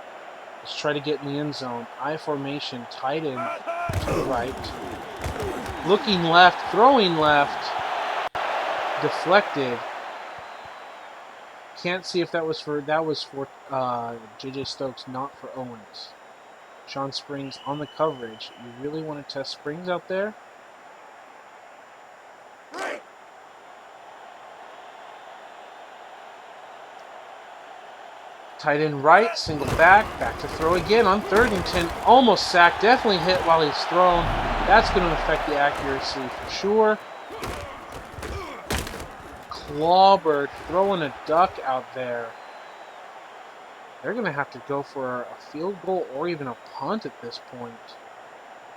S1: let's try to get in the end zone. I formation, tight end to the right. Looking left, throwing left. Deflected. Can't see if that was for J.J. Stokes, not for Owens. Sean Springs on the coverage. You really want to test Springs out there? Tight end right, single back to throw again on 3rd and 10. Almost sacked, definitely hit while he's thrown. That's going to affect the accuracy for sure. Clawbird throwing a duck out there. They're going to have to go for a field goal or even a punt at this point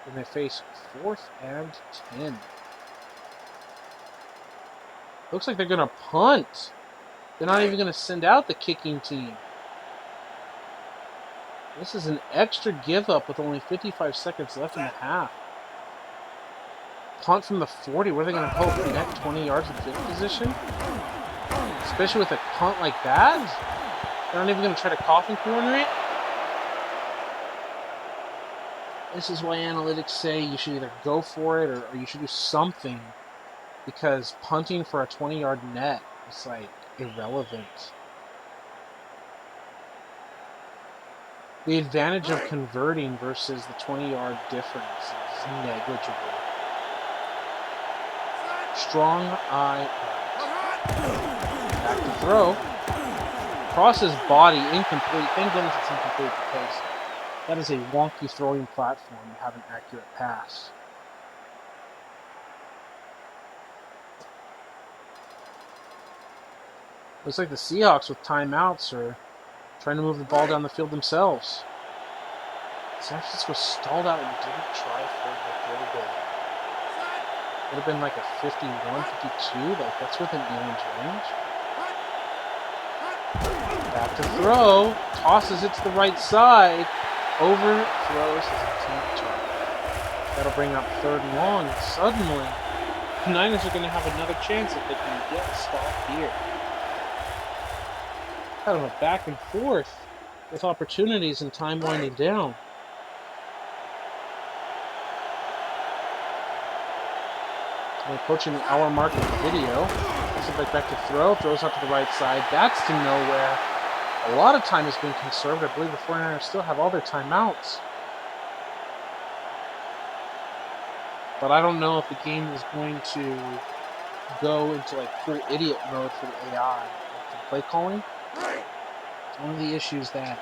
S1: when they face 4th and 10. Looks like they're going to punt. They're not even going to send out the kicking team. This is an extra give up with only 55 seconds left in the half. Punt from the 40. Where are they going to hope? Connect 20 yards in field position? Especially with a punt like that? They're not even going to try to coffin corner it? This is why analytics say you should either go for it or you should do something. Because punting for a 20-yard net is like irrelevant. The advantage of converting versus the 20-yard difference is negligible. Strong eye right. Back to throw. Crosses body, incomplete. Thank goodness it's incomplete because That is a wonky throwing platform to have an accurate pass. Looks like the Seahawks with timeouts are trying to move the ball down the field themselves. San Francisco stalled out and didn't try for the field goal. Would have been like a 51, 52. Like, that's within Elan's range. Back to throw. Tosses it to the right side. Overthrows his team target. That'll bring up 3rd and long. And suddenly, the Niners are going to have another chance if they can get a stop here. Kind of a back and forth with opportunities and time winding down. We're approaching the hour mark of the video. Back to throw, throws out to the right side. That's to nowhere. A lot of time has been conserved. I believe the 49ers still have all their timeouts. But I don't know if the game is going to go into like full idiot mode for the AI, like the play calling. It's one of the issues that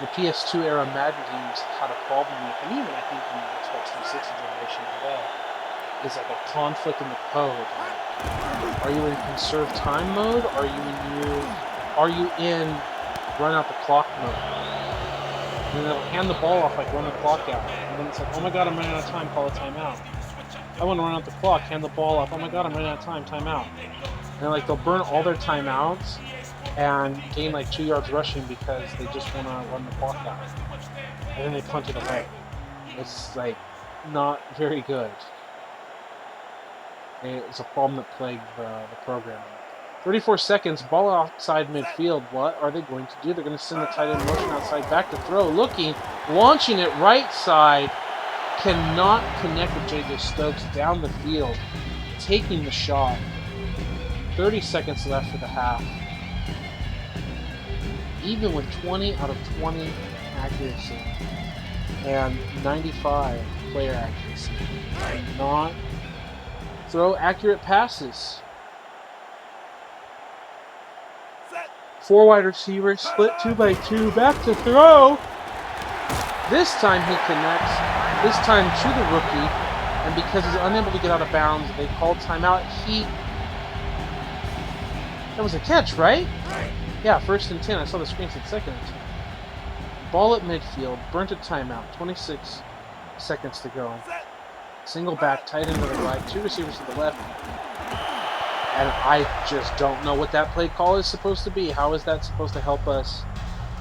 S1: the PS2 era Madden games had a problem with, and even I think in the Xbox 360 generation as well, is like a conflict in the code. Like, are you in conserve time mode? Are you in run out the clock mode? And then they'll hand the ball off like run the clock out. And then it's like, oh my god, I'm running out of time, call a timeout. I want to run out the clock, hand the ball off, oh my god, I'm running out of time, timeout. And like they'll burn all their timeouts and gain like 2 yards rushing because they just want to run the clock out. And then they punt it away. It's like not very good. It's a problem that plagued the programming. 34 seconds, ball outside midfield. What are they going to do? They're going to send the tight end motion outside, back to throw, looking, launching it right side. Cannot connect with J.J. Stokes down the field, taking the shot. 30 seconds left for the half. Even with 20 out of 20 accuracy and 95 player accuracy, not throw accurate passes. 4 wide receivers, split 2 by 2, back to throw. This time he connects, this time to the rookie, and because he's unable to get out of bounds, they called timeout. That was a catch, right? Yeah, 1st and 10. I saw the screen said 2nd and 10. Ball at midfield, burnt a timeout, 26 seconds to go. Single back, tight end to the right, 2 receivers to the left. And I just don't know what that play call is supposed to be. How is that supposed to help us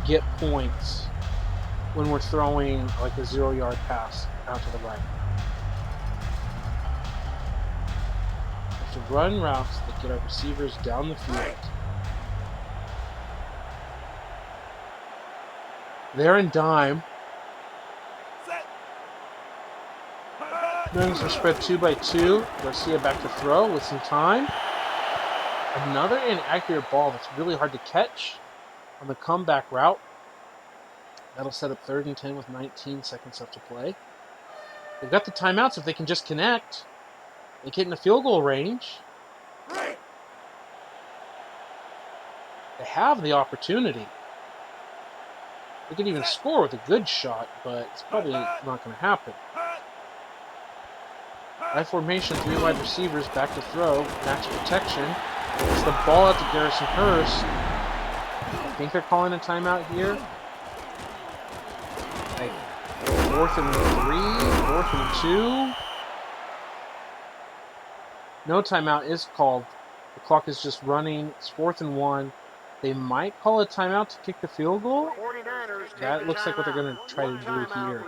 S1: get points when we're throwing like a 0-yard pass out to the right? We have to run routes that get our receivers down the field. They're in dime. Niners are spread 2 by 2. Garcia back to throw with some time. Another inaccurate ball that's really hard to catch on the comeback route. That'll set up 3rd and 10 with 19 seconds left to play. They've got the timeouts if they can just connect. They get in the field goal range. They have the opportunity. They could even score with a good shot, but it's probably not going to happen. I formation, 3 wide receivers, back to throw, max protection. It's the ball out to Garrison Hurst. I think they're calling a timeout here. Like 4th and 3, 4th and 2. No timeout is called. The clock is just running. It's 4th and 1. They might call a timeout to kick the field goal. That looks like what they're going to try to do here.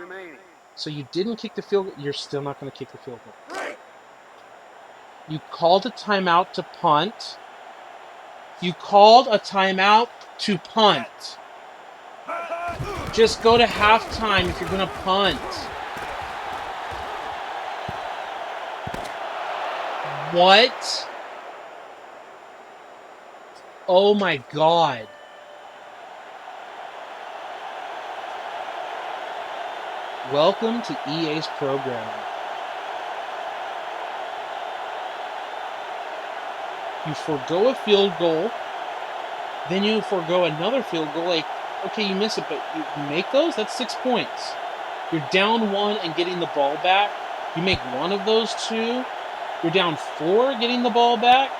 S1: So you didn't kick the field goal. You're still not going to kick the field goal. You called a timeout to punt. You called a timeout to punt. Just go to halftime if you're going to punt. What? Oh my God. Welcome to EA's programming. You forego a field goal, then you forego another field goal. Like, okay, you miss it, but you make those, that's 6 points. You're down 1 and getting the ball back. You make one of those 2. You're down 4 getting the ball back.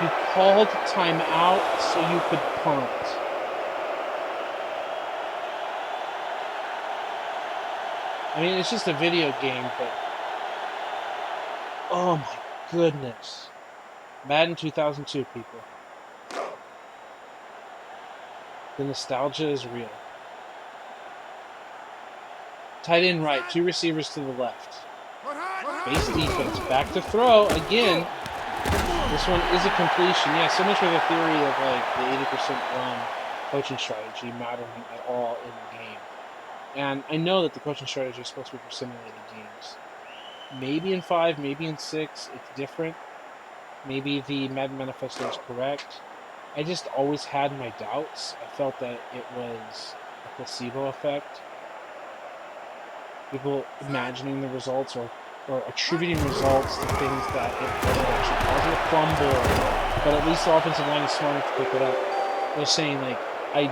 S1: You called timeout so you could punt. I mean, it's just a video game, but oh my goodness. Madden 2002, people. The nostalgia is real. Tight end right, 2 receivers to the left. Base defense, back to throw again. This one is a completion. Yeah, so much for the theory of like the 80% run coaching strategy mattering at all in the game. And I know that the coaching strategy is supposed to be for simulated games. Maybe in 5, maybe in 6, it's different. Maybe the Madden Manifesto is correct. I just always had my doubts. I felt that it was a placebo effect. People imagining the results or attributing results to things that it wasn't actually causing a fumble. But at least the offensive line is smart enough to pick it up. I was saying, like, I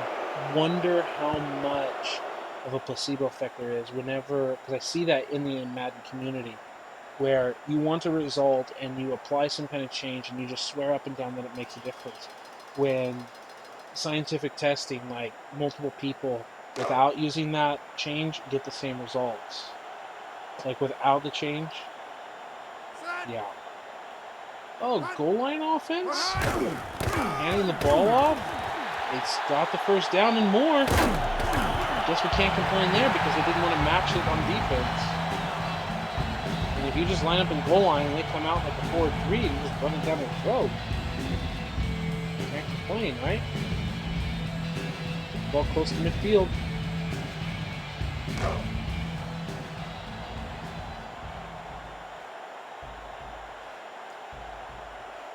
S1: wonder how much of a placebo effect there is whenever, because I see that in the Madden community, where you want a result and you apply some kind of change and you just swear up and down that it makes a difference. When scientific testing, like multiple people without using that change get the same results. Like without the change, yeah. Oh, goal line offense? Handing the ball off? It's got the first down and more. I guess we can't complain there because they didn't want to match it on defense. And if you just line up in goal line and they come out like a 4-3 and you just run it down their throat, you can't complain, right? Ball close to midfield.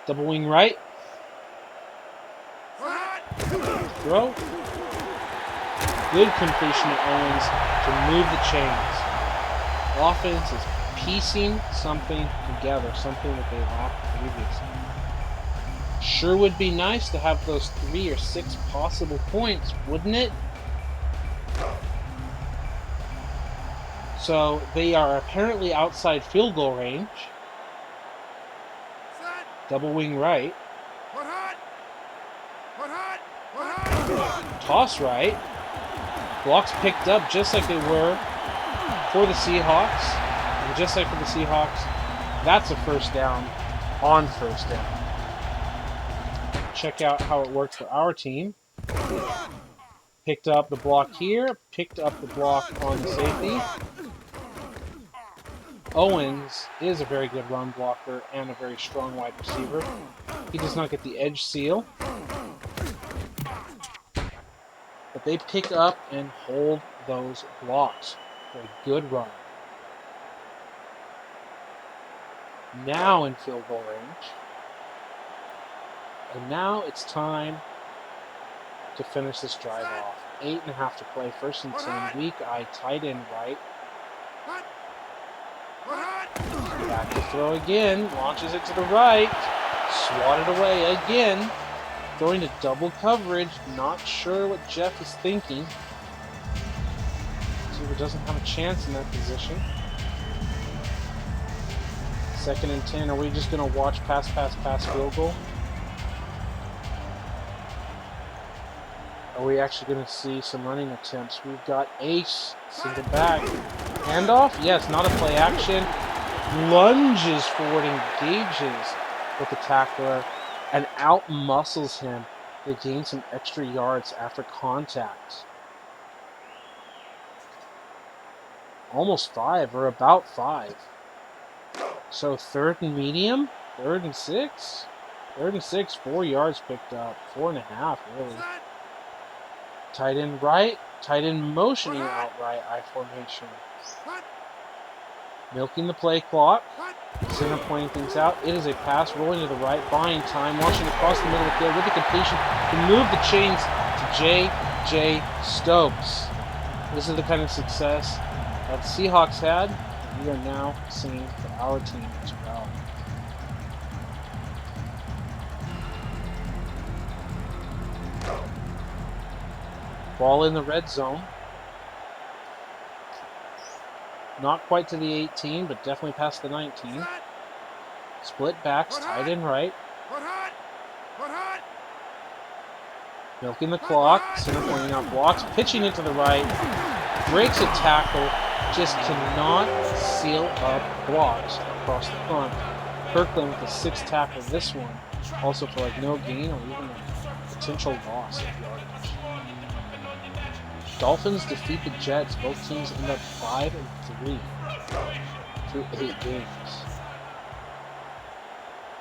S1: Double wing right. Throw. Good completion to Owens to move the chains. Offense is piecing something together, something that they lacked previously. Sure would be nice to have those 3 or 6 possible points, wouldn't it? So they are apparently outside field goal range. Double wing right. Toss right. Blocks picked up just like they were for the Seahawks. And just like for the Seahawks, that's a first down on first down. Check out how it worked for our team. Picked up the block here. Picked up the block on the safety. Owens is a very good run blocker and a very strong wide receiver. He does not get the edge seal. But they pick up and hold those blocks for a good run. Now in field goal range. And now it's time to finish this drive off. 8.5 to play. 1st and 10. Weak eye tight end right. Back to throw again. Launches it to the right. Swatted away again. Throwing to double coverage. Not sure what Jeff is thinking. Receiver doesn't have a chance in that position. 2nd and 10. Are we just going to watch pass, field goal? Are we actually going to see some running attempts? We've got Ace, single back. Handoff? Yes, not a play action. Lunges forward, engages with the tackler, and out-muscles him to gain some extra yards after contact. Almost 5, or about 5. So 3rd and medium, 3rd and 6. 3rd and 6, 4 yards picked up. 4.5, really. Tight end right, tight end motioning outright I formation. Milking the play clock. Center pointing things out. It is a pass rolling to the right, buying time, launching across the middle of the field with the completion to move the chains to J.J. Stokes. This is the kind of success that the Seahawks had. We are now seeing for our team as well. Ball in the red zone. Not quite to the 18, but definitely past the 19. Split backs, tight end right. Milking the clock. Center pointing out blocks. Pitching it to the right. Breaks a tackle. Just cannot seal up blocks across the front. Kirkland with a 6th tackle this one. Also for like no gain or even a potential loss of yardage. Dolphins defeat the Jets. Both teams end up 5-3 through 8 games.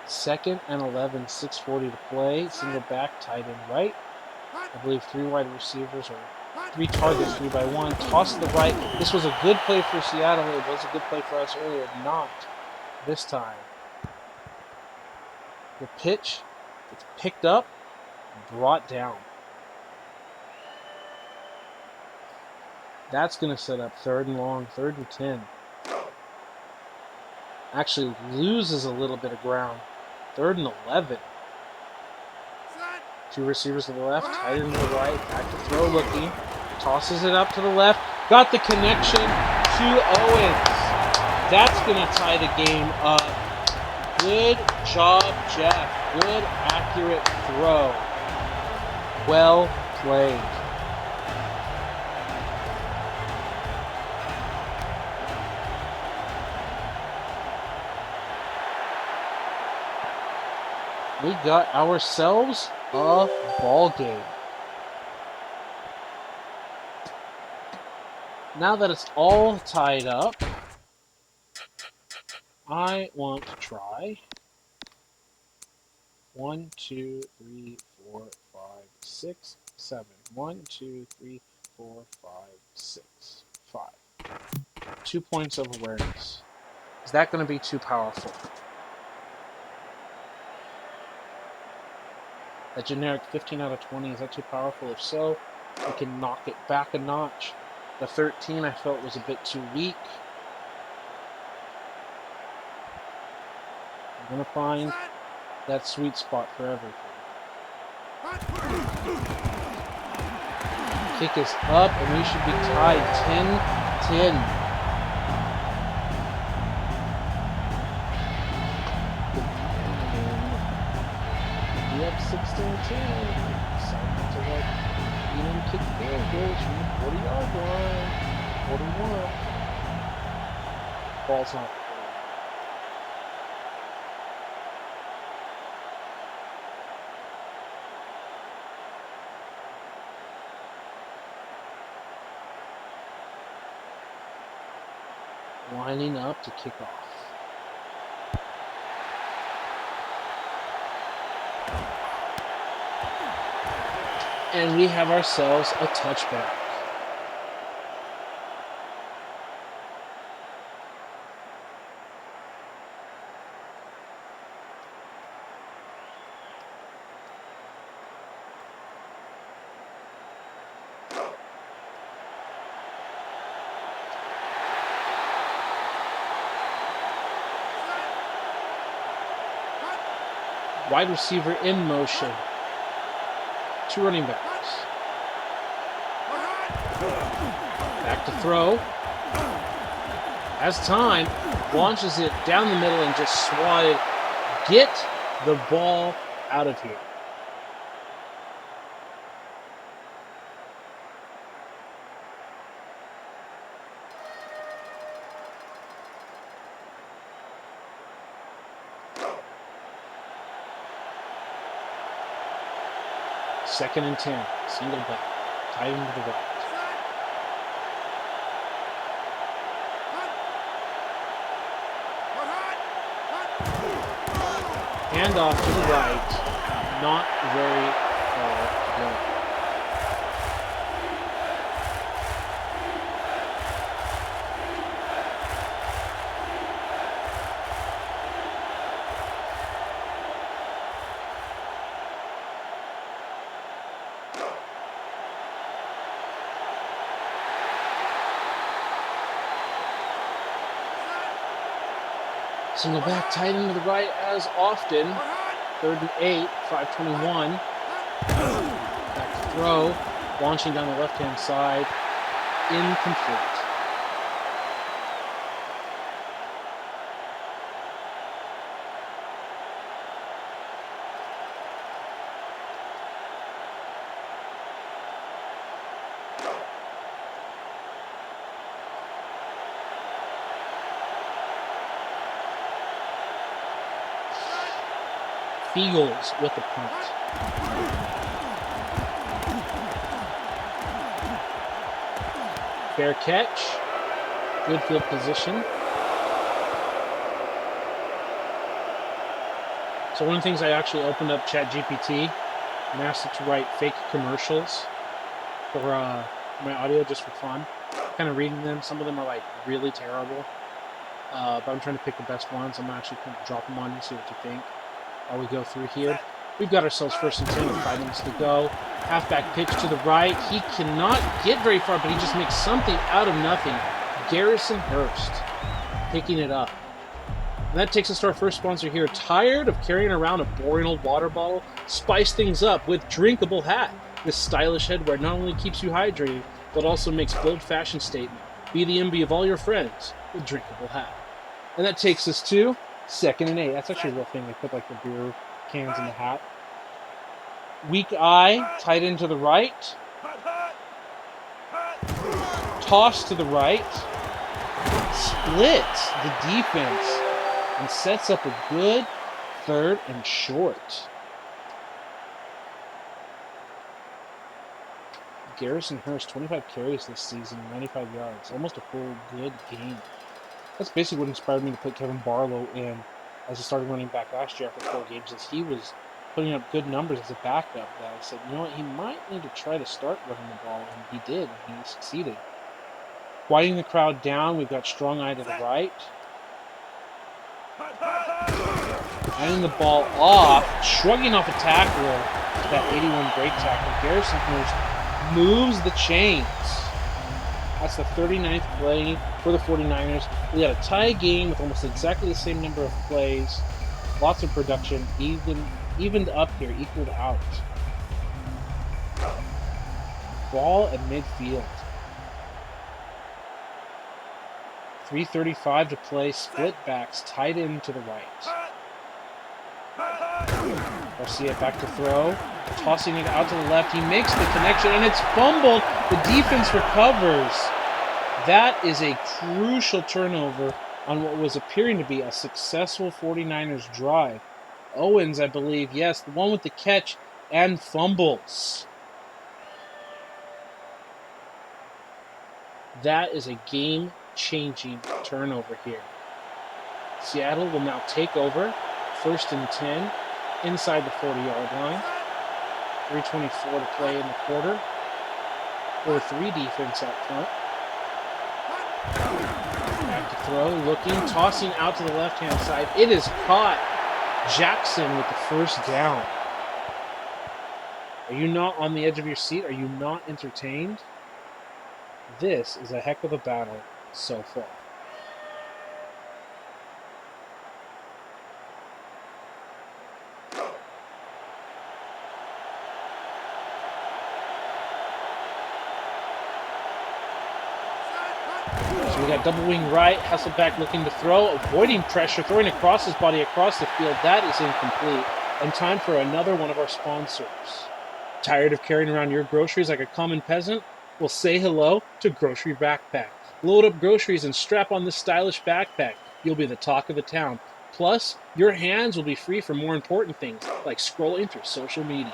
S1: 2nd and 11, 6:40 to play. Single back, tight end right. I believe 3 wide receivers or 3 targets, 3 by 1. Toss to the right. This was a good play for Seattle. It was a good play for us earlier. Not this time. The pitch, it's picked up, brought down. That's going to set up 3rd and long, 3rd and 10. Actually loses a little bit of ground. 3rd and 11. 2 receivers to the left, tight end to the right, back to throw looking. Tosses it up to the left. Got the connection to Owens. That's going to tie the game up. Good job, Jeff. Good, accurate throw. Well played. We got ourselves a ball game. Now that it's all tied up, I want to try 1, 2, 3, 4, 5, 6, 7. 1, 2, 3, 4, 5, 6, 5. 2 points of awareness. Is that going to be too powerful? That generic 15 out of 20, is that too powerful? If so, we can knock it back a notch. The 13 I felt was a bit too weak. I'm going to find that sweet spot for everything. Kick is up, and we should be tied 10-10. Up 16-10. Second to like, kick field goals from the 40-yard line. 41. Ball's not. Lining up to kick off. And we have ourselves a touchback. Wide receiver in motion. 2 running backs. Back to throw. Has time. Launches it down the middle and just swatted. Get the ball out of here. Second and 10. Single back. Tight end to the right. Hand off to the right. Not very far to go. Single back, tight end to the right as often. 3rd and 8, 5:21. Back to throw. launching down the left-hand side, incomplete. Fields with the punt. Fair catch. Good field position. So one of the things I actually opened up ChatGPT and asked it to write fake commercials for my audio just for fun. Kind of reading them. Some of them are like really terrible. But I'm trying to pick the best ones. I'm actually going to drop them on you, see what you think. While we go through here. We've got ourselves 1st and 10 with 5 minutes to go. Halfback pitch to the right. He cannot get very far, but he just makes something out of nothing. Garrison Hurst picking it up. And that takes us to our first sponsor here. Tired of carrying around a boring old water bottle? Spice things up with Drinkable Hat. This stylish headwear not only keeps you hydrated, but also makes bold fashion statement. Be the envy of all your friends with Drinkable Hat. And that takes us to 2nd and 8. That's actually a real thing. They put like the beer cans in the hat. Weak eye, tight end to the right. Toss to the right. Splits the defense and sets up a good 3rd and short. Garrison Hurst, 25 carries this season, 95 yards. Almost a full good game. That's basically what inspired me to put Kevin Barlow in as a starting running back last year after 4 games, as he was putting up good numbers as a backup. That I said, you know what, he might need to try to start running the ball, and he did, and he succeeded. Quieting the crowd down, we've got Strong Eye to the right. Handing the ball off, shrugging off a tackle, that 81 break tackle. Garrison Hurst moves the chains. That's the 39th play for the 49ers. We got a tie game with almost exactly the same number of plays. Lots of production, evened up here, equaled out. Ball at midfield. 3:35 to play, split backs, tight end to the right. Garcia back to throw, tossing it out to the left. He makes the connection, and it's fumbled. The defense recovers. That is a crucial turnover on what was appearing to be a successful 49ers drive. Owens, I believe, yes, the one with the catch and fumbles. That is a game-changing turnover here. Seattle will now take over, 1st and 10, inside the 40-yard line. 3:24 to play in the quarter. 4-3 defense up front. Back to throw, looking, tossing out to the left-hand side. It is caught. Jackson with the 1st down. Are you not on the edge of your seat? Are you not entertained? This is a heck of a battle so far. So we got double wing right, Hasselbeck looking to throw, avoiding pressure, throwing across his body across the field. That is incomplete. And time for another one of our sponsors. Tired of carrying around your groceries like a common peasant? Well, say hello to Grocery Backpack. Load up groceries and strap on this stylish backpack. You'll be the talk of the town. Plus, your hands will be free for more important things, like scrolling through social media.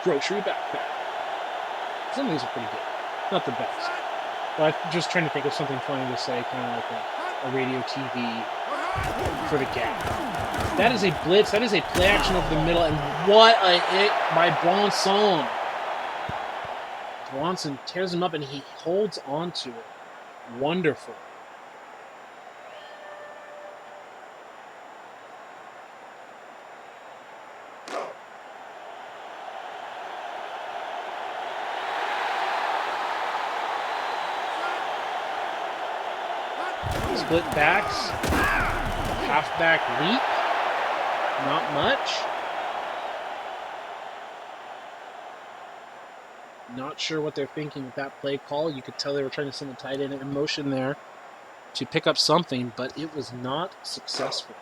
S1: Grocery Backpack. Some of these are pretty good. Not the best. But I'm just trying to think of something funny to say, kind of like a radio TV for the gap. That is a blitz. That is a play action over the middle. And what a hit by Bronson. Bronson tears him up and he holds on to it. Wonderful. Split backs. Halfback leap. Not much. Not sure what they're thinking with that play call. You could tell they were trying to send the tight end in motion there to pick up something, but it was not successful.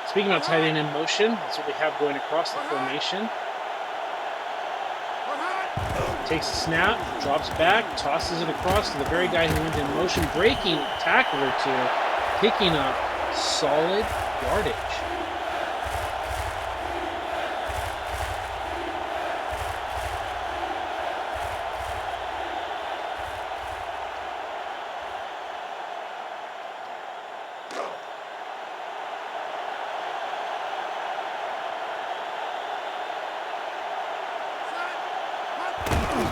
S1: Speaking about tight end in motion, that's what we have going across the formation. Takes a snap, drops back, tosses it across to the very guy who went in motion, breaking a tackle or two, picking up solid yardage.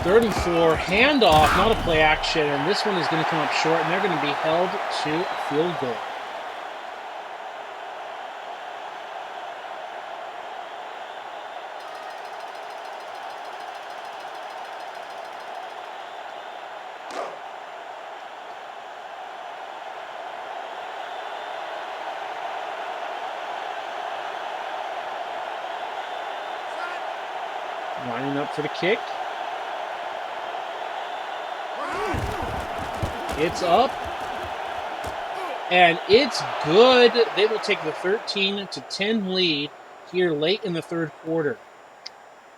S1: Third and 4, handoff, not a play action, and this one is going to come up short, and they're going to be held to a field goal. Lining up for the kick. It's up, and it's good. They will take the 13-10 lead here late in the third quarter.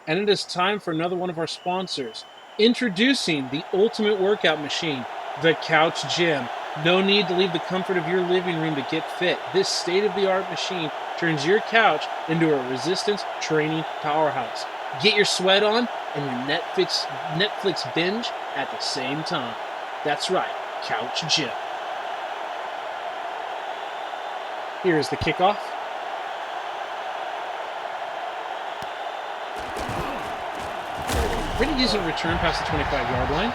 S1: And it is time for another one of our sponsors. Introducing the ultimate workout machine, the Couch Gym. No need to leave the comfort of your living room to get fit. This state-of-the-art machine turns your couch into a resistance training powerhouse. Get your sweat on and your Netflix binge at the same time. That's right. Couch Gym. Here's the kickoff. Pretty decent return past the 25-yard line.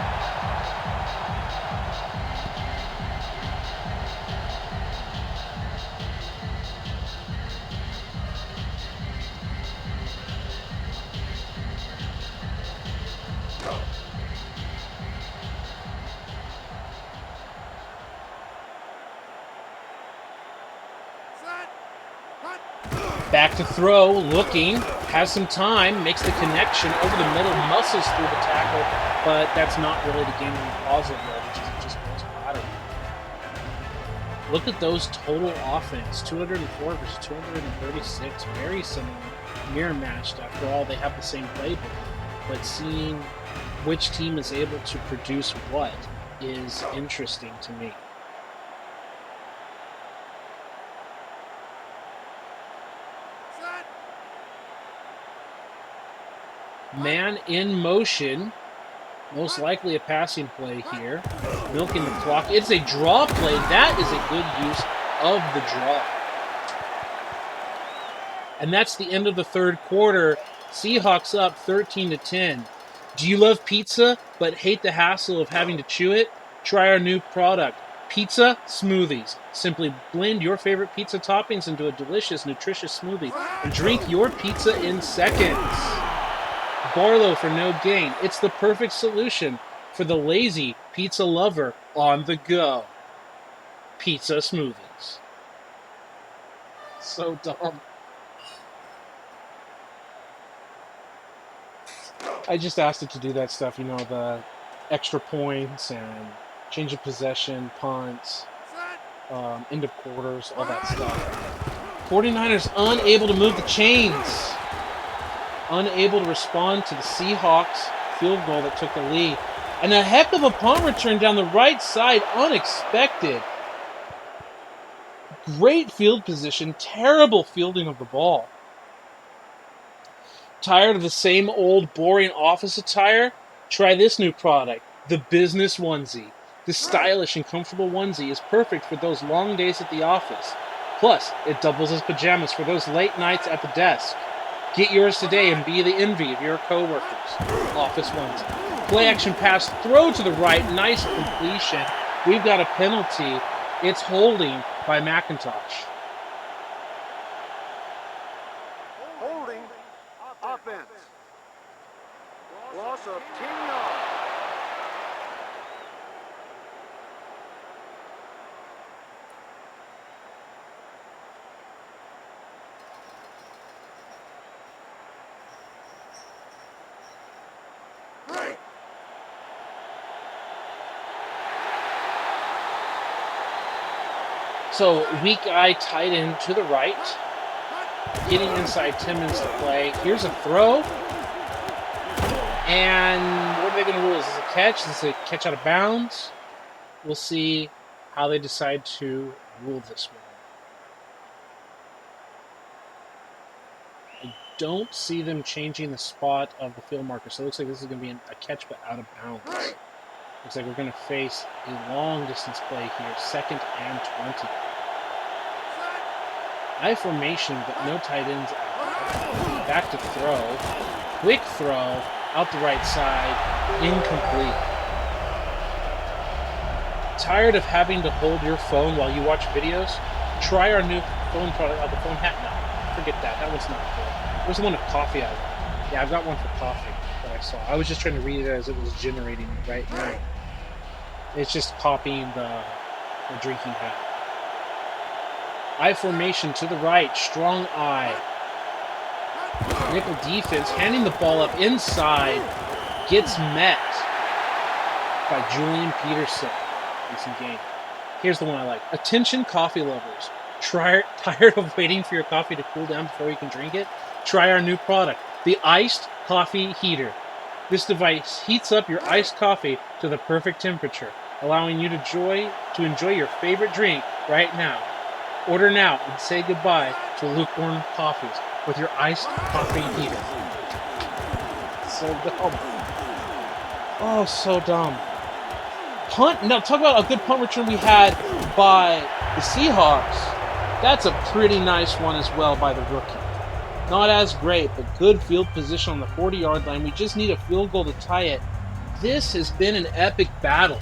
S1: Back to throw, looking, has some time, makes the connection over the middle, muscles through the tackle, but that's not really the game of positive yardage, it just goes by. Look at those total offense, 204 versus 236, very similar, mirror matched. After all, they have the same playbook, but seeing which team is able to produce what is interesting to me. Man in motion, most likely a passing play here, milking the clock. It's a draw play. That is a good use of the draw. And that's the end of the third quarter. Seahawks up 13-10. Do you love pizza but hate the hassle of having to chew it? Try our new product, Pizza Smoothies. Simply blend your favorite pizza toppings into a delicious, nutritious smoothie and drink your pizza in seconds. Barlow for no gain. It's the perfect solution for the lazy pizza lover on the go. Pizza Smoothies. So dumb. I just asked it to do that stuff, you know, the extra points and change of possession, punts, end of quarters, all that stuff. 49ers unable to move the chains. Unable to respond to the Seahawks field goal that took the lead. And a heck of a punt return down the right side, unexpected. Great field position, terrible fielding of the ball. Tired of the same old boring office attire? Try this new product, the Business Onesie. This stylish and comfortable onesie is perfect for those long days at the office. Plus, it doubles as pajamas for those late nights at the desk. Get yours today and be the envy of your coworkers. Office onesie. Play action pass, throw to the right, nice completion. We've got a penalty. It's holding by McIntosh.
S5: Holding offense. Loss of 10 yards.
S1: So weak eye tight end to the right. Getting inside 10 minutes to play. Here's a throw. And what are they going to rule? Is this a catch? Is this a catch out of bounds? We'll see how they decide to rule this one. I don't see them changing the spot of the field marker. So it looks like this is going to be a catch but out of bounds. Looks like we're going to face a long distance play here. 2nd and 20. I formation, but no tight ends out. Back to throw. Quick throw. Out the right side. Incomplete. Tired of having to hold your phone while you watch videos? Try our new phone product. The phone hat? No. Forget that. That one's not good. There's the one of coffee I want. Yeah, I've got one for coffee that I saw. I was just trying to read it as it was generating it right now. It's just copying the drinking hat. I formation to the right. Strong eye. Nickel defense. Handing the ball up inside. Gets met by Julian Peterson. Decent game. Here's the one I like. Attention coffee lovers. Tired of waiting for your coffee to cool down before you can drink it? Try our new product, the Iced Coffee Heater. This device heats up your iced coffee to the perfect temperature, allowing you to enjoy your favorite drink right now. Order now and say goodbye to lukewarm coffees with your iced coffee heater. So dumb. Oh, so dumb. Punt. Now, talk about a good punt return we had by the Seahawks. That's a pretty nice one as well by the rookie. Not as great, but good field position on the 40-yard line. We just need a field goal to tie it. This has been an epic battle.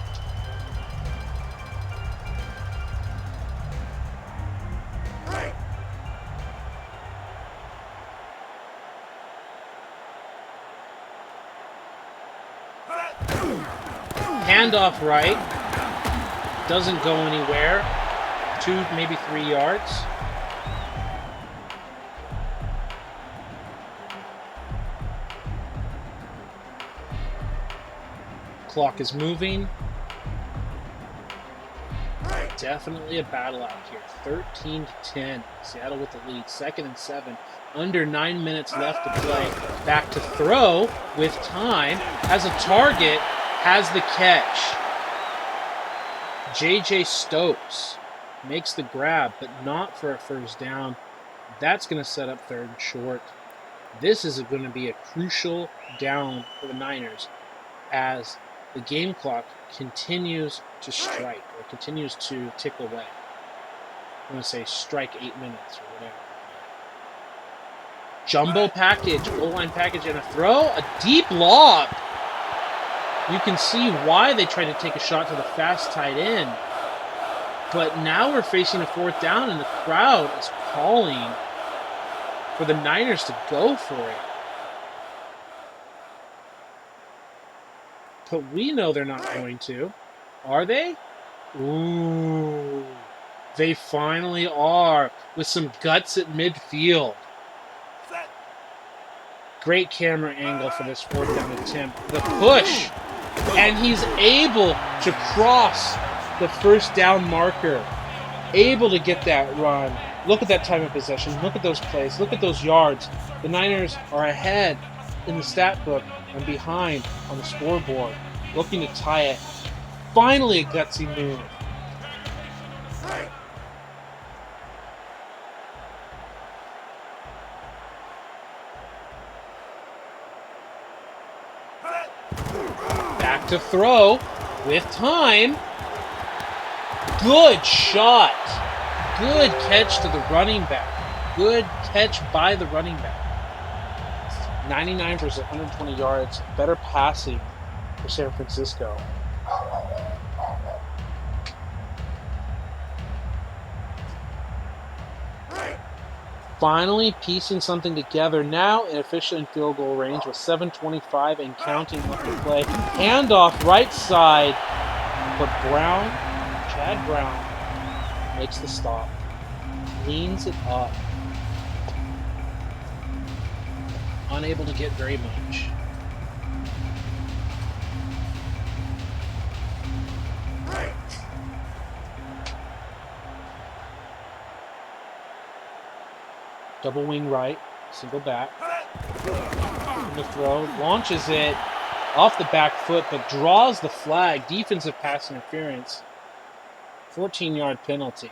S1: Handoff right. Doesn't go anywhere. 2, maybe 3 yards. Clock is moving. Definitely a battle out here. 13-10. Seattle with the lead. 2nd and 7. Under 9 minutes left to play. Back to throw with time. Has a target. Has the catch. J.J. Stokes makes the grab, but not for a first down. That's going to set up 3rd and short. This is going to be a crucial down for the Niners as the game clock continues to strike, or continues to tick away. I'm going to say strike 8 minutes or whatever. Jumbo package, goal line package, and a throw. A deep lob. You can see why they tried to take a shot to the fast tight end. But now we're facing a 4th down, and the crowd is calling for the Niners to go for it. But we know they're not going to. Are they? Ooh. They finally are, with some guts at midfield. Great camera angle for this 4th down attempt. The push. And he's able to cross the first down marker. Able to get that run. Look at that time of possession. Look at those plays. Look at those yards. The Niners are ahead in the stat book and behind on the scoreboard. Looking to tie it. Finally a gutsy move. Back to throw with time. Good shot. Good catch to the running back. Good catch by the running back. 99 versus 120 yards. Better passing for San Francisco. Finally piecing something together now in efficient field goal range with 7:25 and counting left to play. Handoff right side, but Chad Brown, makes the stop. Leans it up. Unable to get very much. Double wing right, single back. The throw, launches it off the back foot, but draws the flag. Defensive pass interference. 14-yard penalty.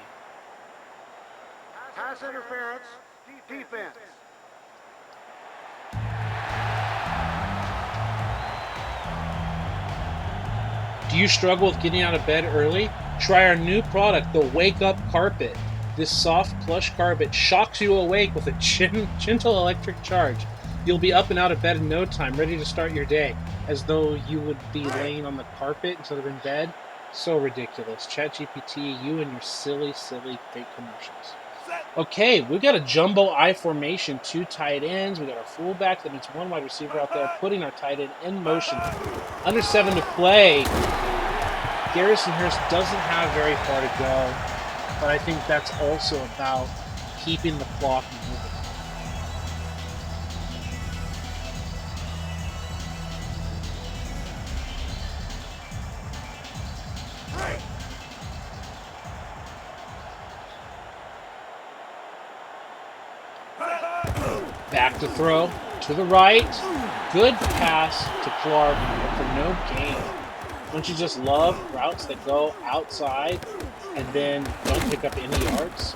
S5: Pass interference. Defense.
S1: Do you struggle with getting out of bed early? Try our new product, the Wake Up Carpet. This soft, plush carpet shocks you awake with a gentle electric charge. You'll be up and out of bed in no time, ready to start your day, as though you would be laying on the carpet instead of in bed. So ridiculous. ChatGPT, you and your silly, silly fake commercials. Okay, we've got a jumbo I formation, 2 tight ends. We got our fullback, that means 1 wide receiver out there, putting our tight end in motion. Under 7 to play. Garrison Hurst doesn't have very far to go, but I think that's also about keeping the clock moving. Back to throw, to the right. Good pass to Clark, but for no gain. Don't you just love routes that go outside and then don't pick up any yards?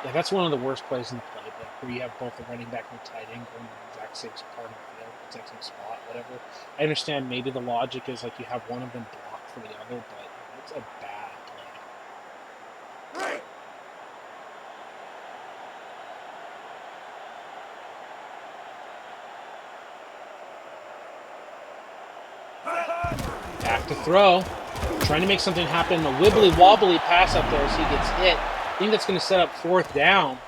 S1: Yeah, that's one of the worst plays in the playbook, where you have both the running back and the tight end going to the exact same part of the field, exact same spot, whatever. I understand maybe the logic is like you have one of them blocked for the other, but it's a bad play. Back to throw. Trying to make something happen. A wibbly-wobbly pass up there as he gets hit. I think that's going to set up 4th down.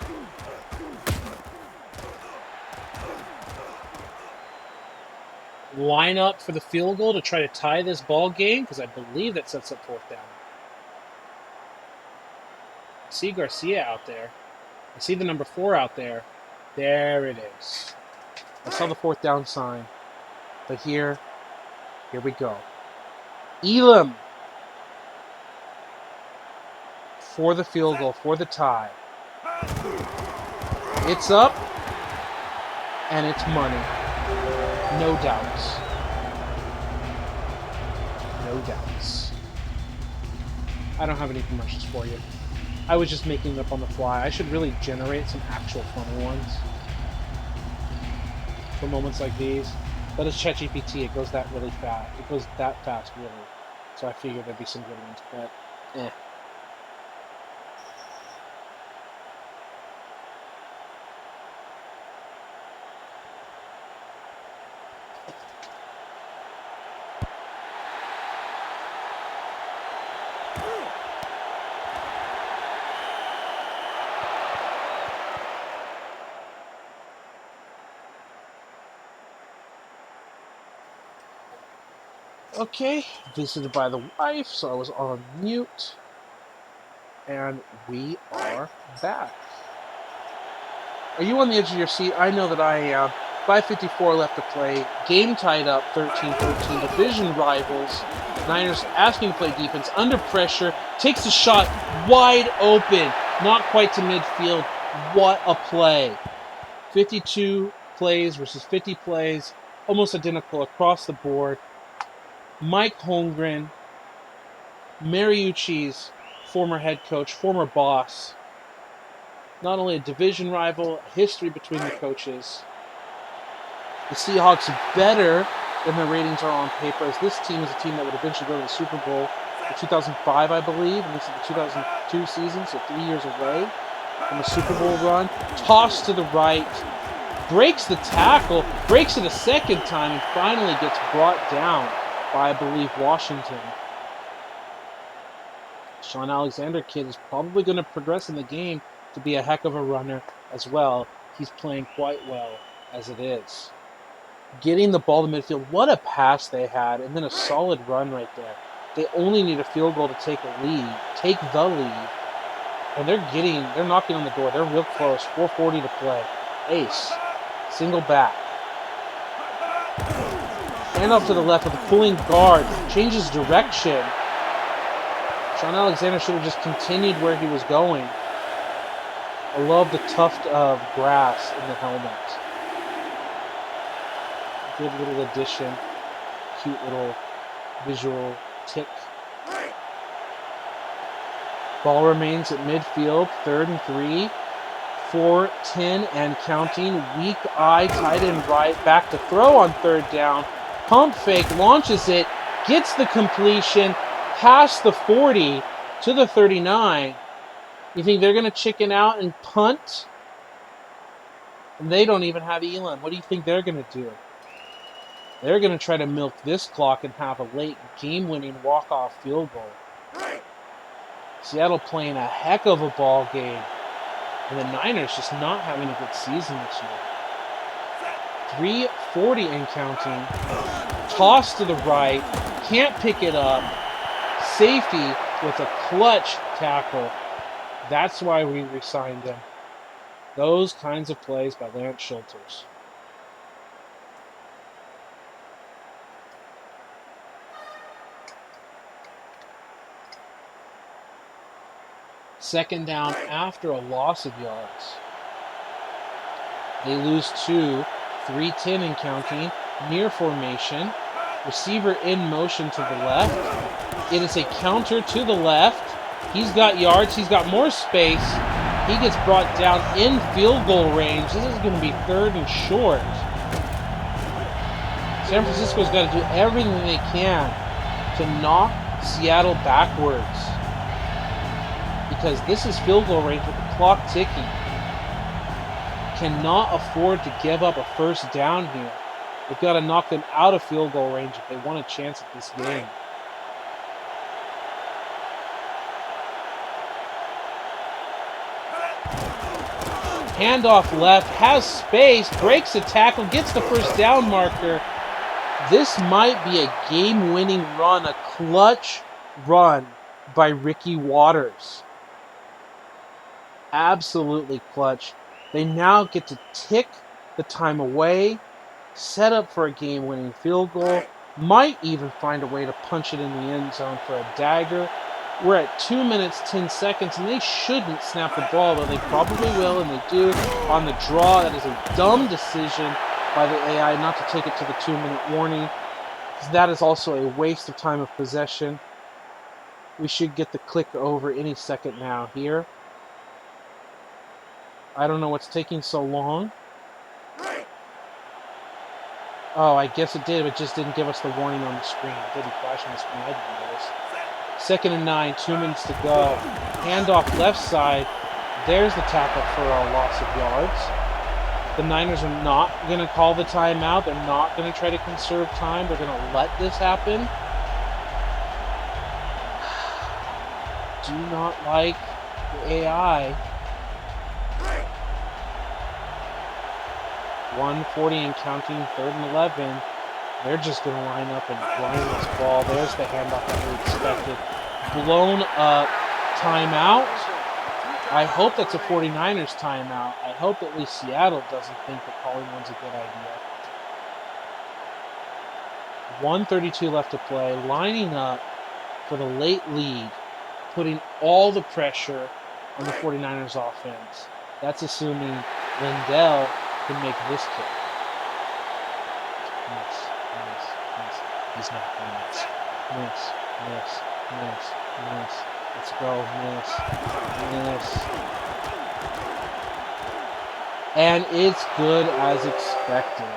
S1: Line up for the field goal to try to tie this ball game, because I believe that sets up 4th down. I see Garcia out there. I see the number 4 out there. There it is. I saw the 4th down sign. But here we go. Elam for the field goal, for the tie. It's up, and it's money. No doubts. No doubts. I don't have any commercials for you. I was just making it up on the fly. I should really generate some actual funny ones for moments like these. But it's ChatGPT, it goes that really fast. It goes that fast, really. So I figured there'd be some good ones, but Okay, visited by the wife, so I was on mute. And we are back. Are you on the edge of your seat? I know that I am. 5:54 left to play. Game tied up, 13-13. Division rivals. Niners asking to play defense. Under pressure. Takes a shot wide open. Not quite to midfield. What a play. 52 plays versus 50 plays. Almost identical across the board. Mike Holmgren, Mariucci's former head coach, former boss. Not only a division rival, a history between the coaches. The Seahawks are better than their ratings are on paper, as this team is a team that would eventually go to the Super Bowl in 2005, I believe, and this is the 2002 season, so 3 years away from a Super Bowl run. Toss to the right, breaks the tackle, breaks it a second time, and finally gets brought down by, I believe, Washington. Sean Alexander kid is probably going to progress in the game to be a heck of a runner as well. He's playing quite well as it is. Getting the ball to midfield, what a pass they had, and then a solid run right there. They only need a field goal to take the lead, and they're knocking on the door. They're real close. 4:40 to play. Ace, single back. Handoff to the left with a pulling guard. Changes direction. Sean Alexander should have just continued where he was going. I love the tuft of grass in the helmet. Good little addition. Cute little visual tick. Ball remains at midfield, 3rd and 3. 4-10 and counting. Weak eye, tight end right. Back to throw on 3rd down. Pump fake, launches it, gets the completion, past the 40 to the 39. You think they're going to chicken out and punt? And they don't even have Elam. What do you think they're going to do? They're going to try to milk this clock and have a late game-winning walk-off field goal. Seattle playing a heck of a ball game. And the Niners just not having a good season this year. 3:40 and counting. Toss to the right. Can't pick it up. Safety with a clutch tackle. That's why we re-signed him. Those kinds of plays by Lance Schulters. Second down after a loss of yards. They lose 2. 3:10 and counting. Near formation. Receiver in motion to the left. It is a counter to the left. He's got yards. He's got more space. He gets brought down in field goal range. This is going to be 3rd and short. San Francisco's got to do everything they can to knock Seattle backwards, because this is field goal range with the clock ticking. Cannot afford to give up a 1st down here. They've got to knock them out of field goal range if they want a chance at this game. Handoff left, has space, breaks a tackle, gets the 1st down marker. This might be a game-winning run, a clutch run by Ricky Waters. Absolutely clutch. They now get to tick the time away, set up for a game-winning field goal, might even find a way to punch it in the end zone for a dagger. We're at 2 minutes, 10 seconds, and they shouldn't snap the ball, though they probably will, and they do on the draw. That is a dumb decision by the AI not to take it to the 2-minute warning, because that is also a waste of time of possession. We should get the click over any second now here. I don't know what's taking so long. Oh, I guess it did, but it just didn't give us the warning on the screen. It didn't flash on the screen. I didn't notice. 2nd and 9, 2 minutes to go. Handoff left side. There's the tackle for a loss of yards. The Niners are not going to call the timeout. They're not going to try to conserve time. They're going to let this happen. Do not like the AI. 1:40 and counting, 3rd and 11. They're just going to line up and grind this ball. There's the handoff that we expected. Blown up timeout. I hope that's a 49ers timeout. I hope at least Seattle doesn't think that calling one's a good idea. 1:32 left to play. Lining up for the late lead. Putting all the pressure on the 49ers offense. That's assuming Lindell can make this kick. Miss. He's not going to miss. Miss. Let's go, miss. And it's good as expected.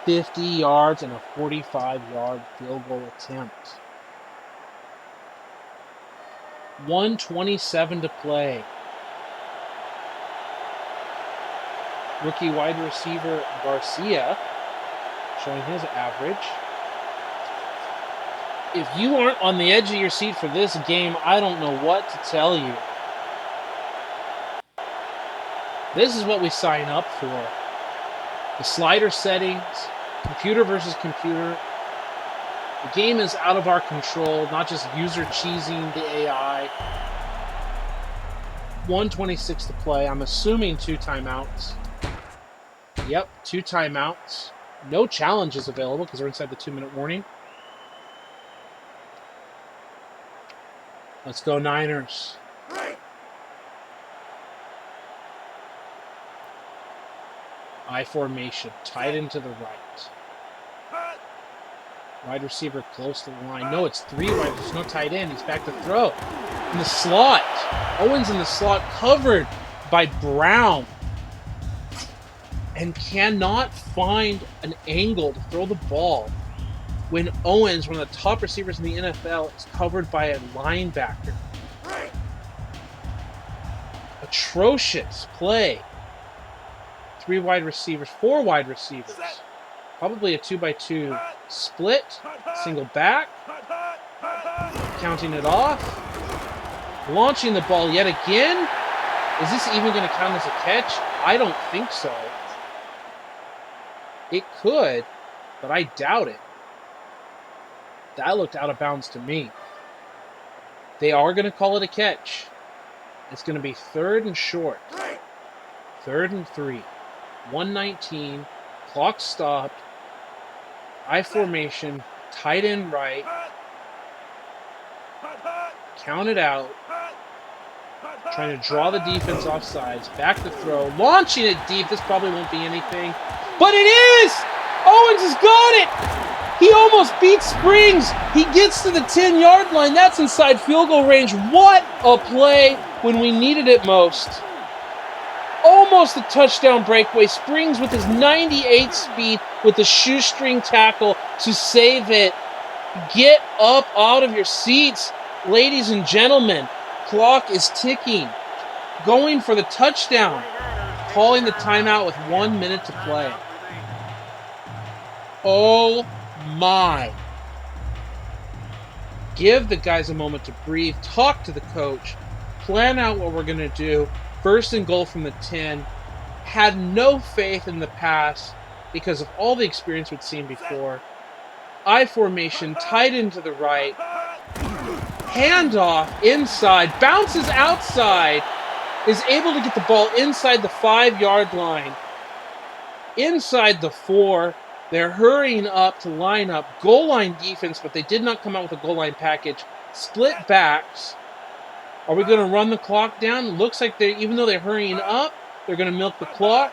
S1: 50 yards and a 45-yard field goal attempt. 1:27 to play. Rookie wide receiver Garcia showing his average. If you aren't on the edge of your seat for this game, I don't know what to tell you. This is what we sign up for. The slider settings, computer versus computer. The game is out of our control, not just user cheesing the AI. 1:26 to play. I'm assuming 2 timeouts. Yep, 2 timeouts. No challenges available because we're inside the 2-minute warning. Let's go Niners. I formation, tight end to the right. Wide receiver close to the line. No, it's 3 wide. There's no tight end. He's back to throw. In the slot. Owens in the slot, covered by Brown. And cannot find an angle to throw the ball when Owens, one of the top receivers in the NFL, is covered by a linebacker. Atrocious play. 3 wide receivers, 4 wide receivers. Probably a 2x2 split, single back, counting it off, launching the ball yet again. Is this even going to count as a catch? I don't think so. It could, but I doubt it. That looked out of bounds to me. They are going to call it a catch. It's going to be 3rd and short. 3rd and 3. 119. Clock stopped. I formation. Tight end right. Count it out. Trying to draw the defense off sides. Back to throw. Launching it deep. This probably won't be anything. But it is! Owens has got it! He almost beats Springs. He gets to the 10-yard line. That's inside field goal range. What a play when we needed it most. Almost a touchdown breakaway. Springs with his 98 speed with the shoestring tackle to save it. Get up out of your seats, ladies and gentlemen. Clock is ticking. Going for the touchdown. Calling the timeout with 1 minute to play. Oh my. Give the guys a moment to breathe. Talk to the coach. Plan out what we're going to do. 1st and goal from the 10. Had no faith in the pass because of all the experience we'd seen before. I formation, tight end to the right. Handoff inside. Bounces outside. Is able to get the ball inside the 5-yard line. Inside the 4. They're hurrying up to line up. Goal line defense, but they did not come out with a goal line package. Split backs. Are we going to run the clock down? Looks like they, even though they're hurrying up, they're going to milk the clock.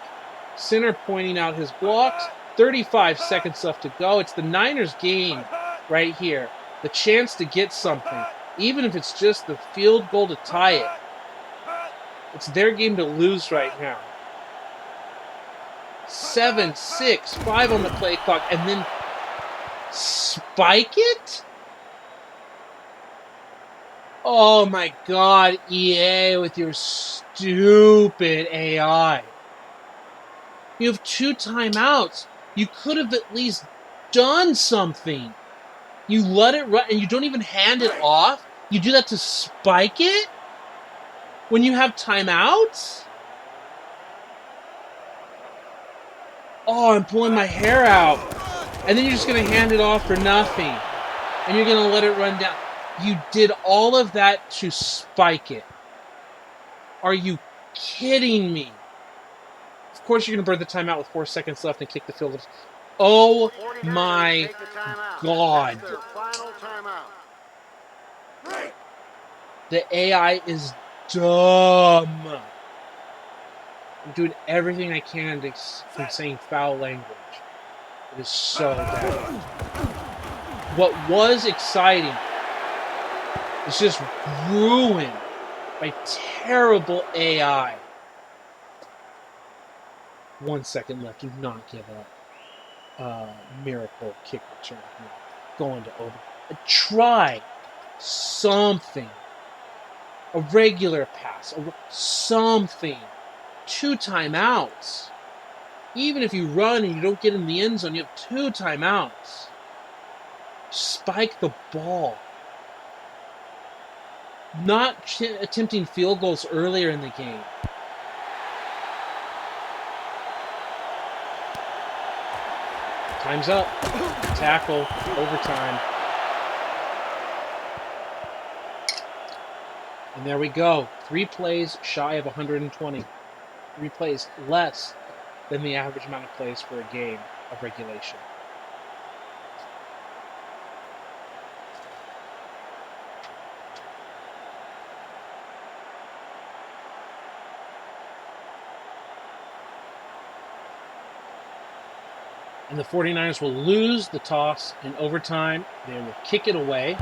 S1: Center pointing out his blocks. 35 seconds left to go. It's the Niners' game right here. The chance to get something, even if it's just the field goal to tie it. It's their game to lose right now. 7, 6, 5 on the play clock, and then spike it? Oh my God, EA with your stupid AI. You have 2 timeouts. You could have at least done something. You let it run, and you don't even hand it off? You do that to spike it? When you have timeouts? Oh, I'm pulling my hair out. And then you're just going to hand it off for nothing. And you're going to let it run down. You did all of that to spike it. Are you kidding me? Of course you're going to burn the timeout with 4 seconds left and kick the field goal. Oh my God. The AI is dumb. I'm doing everything I can from saying foul language. It is so bad. What was exciting is just ruined by terrible AI. 1 second left. Do not give up. Miracle kick return here. Going to over. Try something. A regular pass. Something. 2 timeouts. Even if you run and you don't get in the end zone, you have 2 timeouts. Spike the ball. Not attempting field goals earlier in the game. Time's up. Tackle. Overtime. And there we go. 3 plays shy of 120. 3 plays less than the average amount of plays for a game of regulation. And the 49ers will lose the toss in overtime. They will kick it away.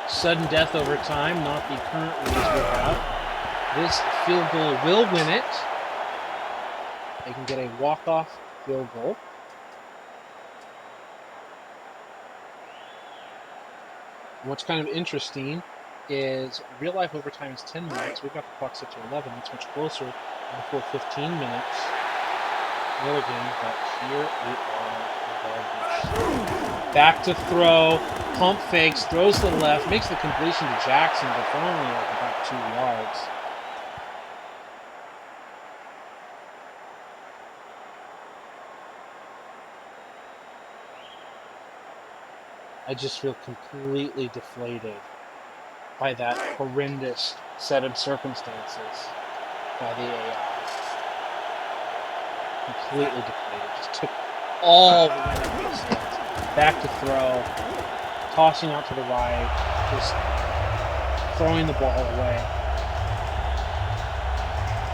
S1: Sudden death overtime, not the current rules we have. This field goal will win it. They can get a walk-off field goal. And what's kind of interesting is real-life overtime is 10 minutes. We've got the clock set to 11. It's much closer than the full 15 minutes in the other game, but here we are regardless. Back to throw, pump fakes, throws to the left, makes the completion to Jackson, but for only like about 2 yards. I just feel completely deflated by that horrendous set of circumstances by the AI. Completely deflated. Just took all the wind out of his hands. Back to throw. Tossing out to the right. Just throwing the ball away.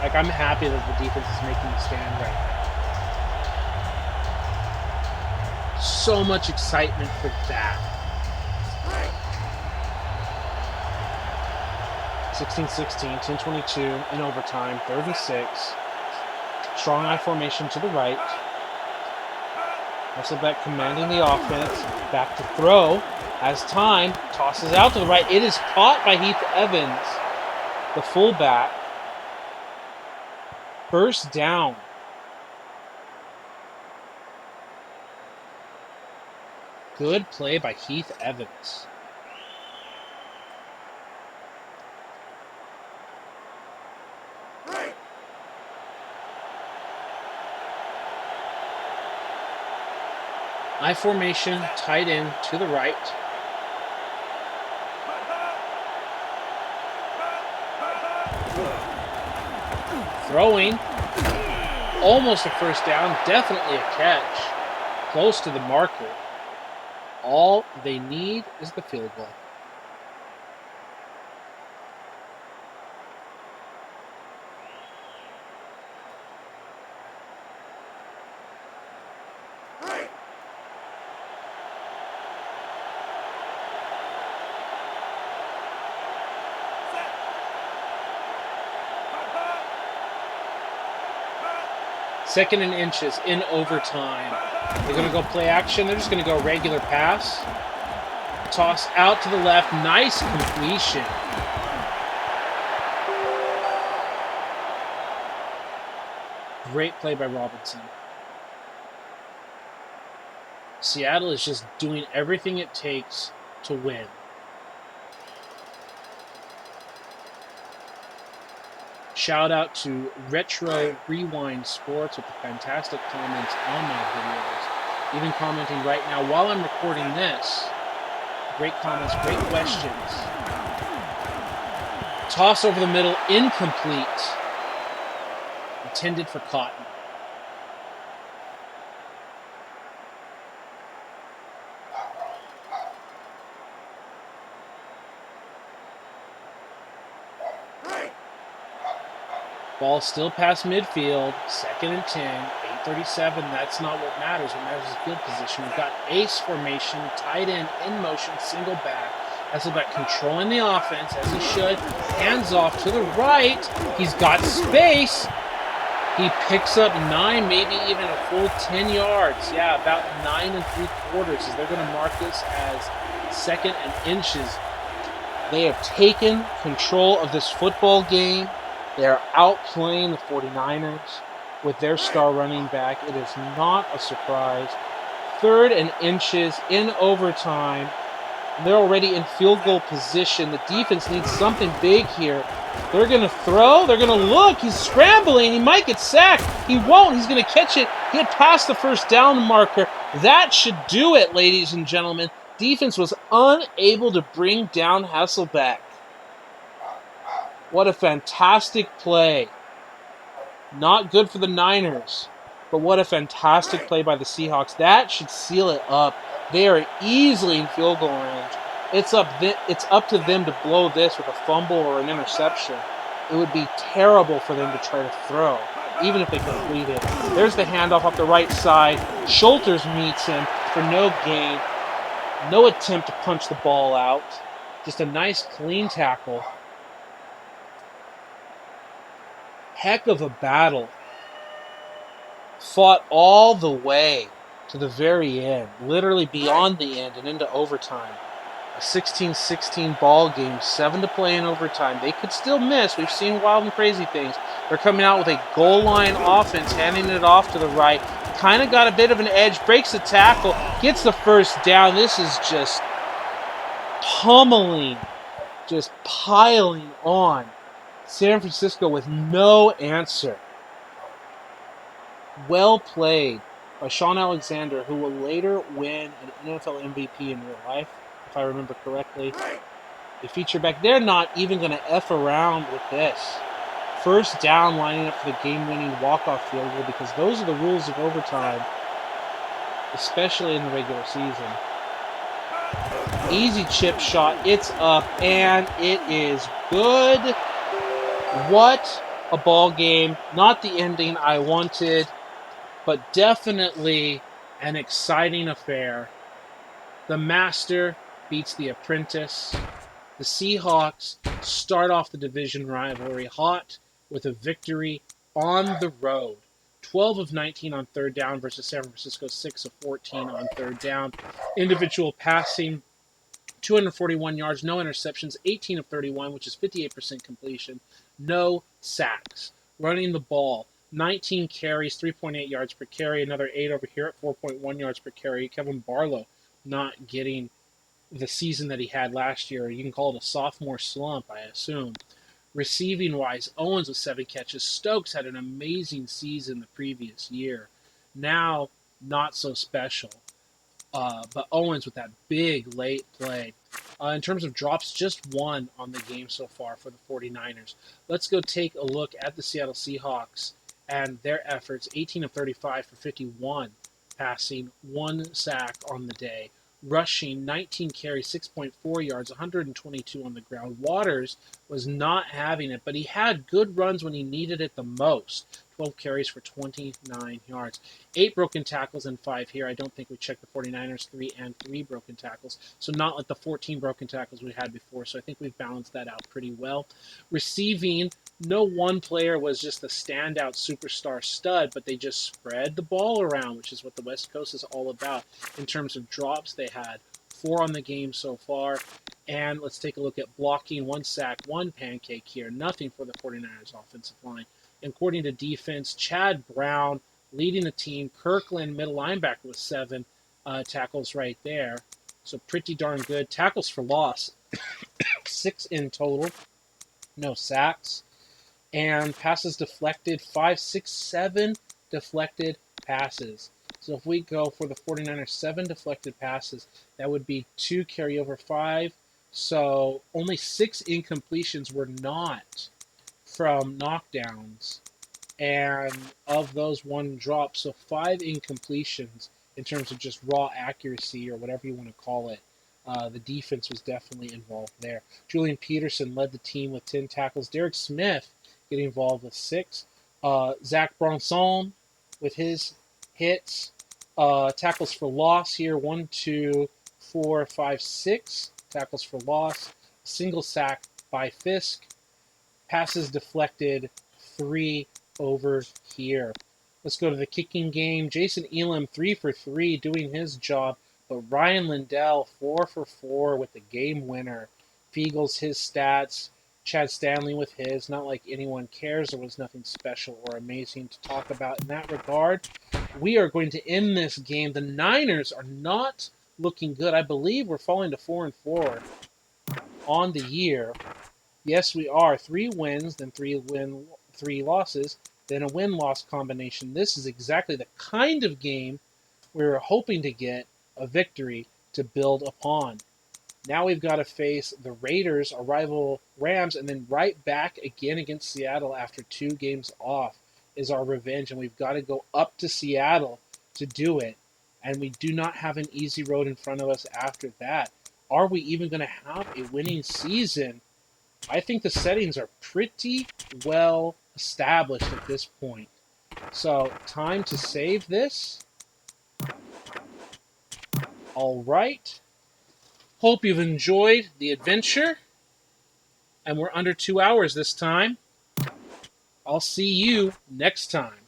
S1: Like, I'm happy that the defense is making the stand right now. So much excitement for that. 16-16, 10-22 in overtime, 3rd and 6. Strong I formation to the right. Hasselbeck commanding the offense. Back to throw. Has time. Tosses out to the right. It is caught by Heath Evans, the fullback. First down. Good play by Heath Evans. I formation, tight end to the right. Throwing. Almost a first down. Definitely a catch. Close to the marker. All they need is the field goal. Second and inches in overtime. They're going to go play action. They're just going to go regular pass. Toss out to the left. Nice completion. Great play by Robinson. Seattle is just doing everything it takes to win. Shout out to Retro Rewind Sports with the fantastic comments on my videos. Even commenting right now while I'm recording this. Great comments, great questions. Toss over the middle, incomplete. Intended for Cotton. Ball still past midfield, 2nd and 10, 8:37. That's not what matters. What matters is field position. We've got ace formation, tight end in motion, single back. Hasselbeck controlling the offense as he should. Hands off to the right. He's got space. He picks up 9, maybe even a full 10 yards. Yeah, about 9 3/4. As they're going to mark this as 2nd and inches. They have taken control of this football game. They are outplaying the 49ers with their star running back. It is not a surprise. 3rd and inches in overtime. They're already in field goal position. The defense needs something big here. They're going to throw. They're going to look. He's scrambling. He might get sacked. He won't. He's going to catch it. Get past the first down marker. That should do it, ladies and gentlemen. Defense was unable to bring down Hasselbeck. What a fantastic play. Not good for the Niners, but what a fantastic play by the Seahawks. That should seal it up. They are easily in field goal range. It's up to them to blow this with a fumble or an interception. It would be terrible for them to try to throw. even if they complete it. There's the handoff off the right side. Schulters meets him for no gain. No attempt to punch the ball out. Just a nice, clean tackle. Heck of a battle. Fought all the way to the very end, literally beyond the end and into overtime. A 16-16 ball game, 7 to play in overtime. They could still miss. We've seen wild and crazy things. They're coming out with a goal line offense, handing it off to the right. Kind of got a bit of an edge, breaks the tackle, gets the first down. This is just pummeling, just piling on San Francisco with no answer. Well played by Sean Alexander, who will later win an NFL MVP in real life, if I remember correctly. They feature back. They're not even going to F around with this. First down, lining up for the game-winning walk-off field goal, because those are the rules of overtime, especially in the regular season. Easy chip shot. It's up, and it is good. What a ball game. Not the ending I wanted, but definitely an exciting affair. The master beats the apprentice. The Seahawks start off the division rivalry hot with a victory on the road. 12 of 19 on third down versus San Francisco, 6 of 14 on third down. Individual passing, 241 yards, no interceptions, 18 of 31, which is 58% completion. No sacks. Running the ball, 19 carries, 3.8 yards per carry. Another 8 over here at 4.1 yards per carry. Kevin Barlow not getting the season that he had last year. You can call it a sophomore slump, I assume. Receiving-wise, Owens with 7 catches. Stokes had an amazing season the previous year. Now, not so special. But Owens with that big late play. In terms of drops, just 1 on the game so far for the 49ers. Let's go take a look at the Seattle Seahawks and their efforts. 18 of 35 for 51 passing, 1 sack on the day. Rushing, 19 carries, 6.4 yards, 122 on the ground. Waters was not having it, but he had good runs when he needed it the most. 12 carries for 29 yards. 8 broken tackles and 5 here. I don't think we checked the 49ers 3 broken tackles. So not like the 14 broken tackles we had before. So I think we've balanced that out pretty well. Receiving, no one player was just the standout superstar stud, but they just spread the ball around, which is what the West Coast is all about. In terms of drops, they had 4 on the game so far. And let's take a look at blocking. 1 sack, 1 pancake here. Nothing for the 49ers offensive line. According to defense, Chad Brown leading the team. Kirkland, middle linebacker, with 7 tackles right there. So pretty darn good. Tackles for loss, 6 in total. No sacks. And passes deflected, 5, 6, 7 deflected passes. So if we go for the 49ers, 7 deflected passes, that would be 2 carry over 5. So only 6 incompletions were not from knockdowns, and of those, 1 drop. So 5 incompletions in terms of just raw accuracy or whatever you want to call it. The defense was definitely involved there. Julian Peterson led the team with 10 tackles. Derek Smith getting involved with 6. Zach Bronson with his hits. Tackles for loss here, 1, 2, 4, 5, 6 tackles for loss. Single sack by Fisk. Passes deflected, 3 over here. Let's go to the kicking game. Jason Elam, 3 for 3, doing his job. But Ryan Lindell, 4 for 4 with the game winner. Fiegels, his stats. Chad Stanley with his. Not like anyone cares. There was nothing special or amazing to talk about in that regard. We are going to end this game. The Niners are not looking good. I believe we're falling to 4-4 on the year. Yes, we are. 3 wins, then 3 losses, then a win-loss combination. This is exactly the kind of game we were hoping to get a victory to build upon. Now we've got to face the Raiders, our rival Rams, and then right back again against Seattle after 2 games off is our revenge, and we've got to go up to Seattle to do it. And we do not have an easy road in front of us after that. Are we even going to have a winning season? I think the settings are pretty well established at this point. So, time to save this. All right. Hope you've enjoyed the adventure. And we're under 2 hours this time. I'll see you next time.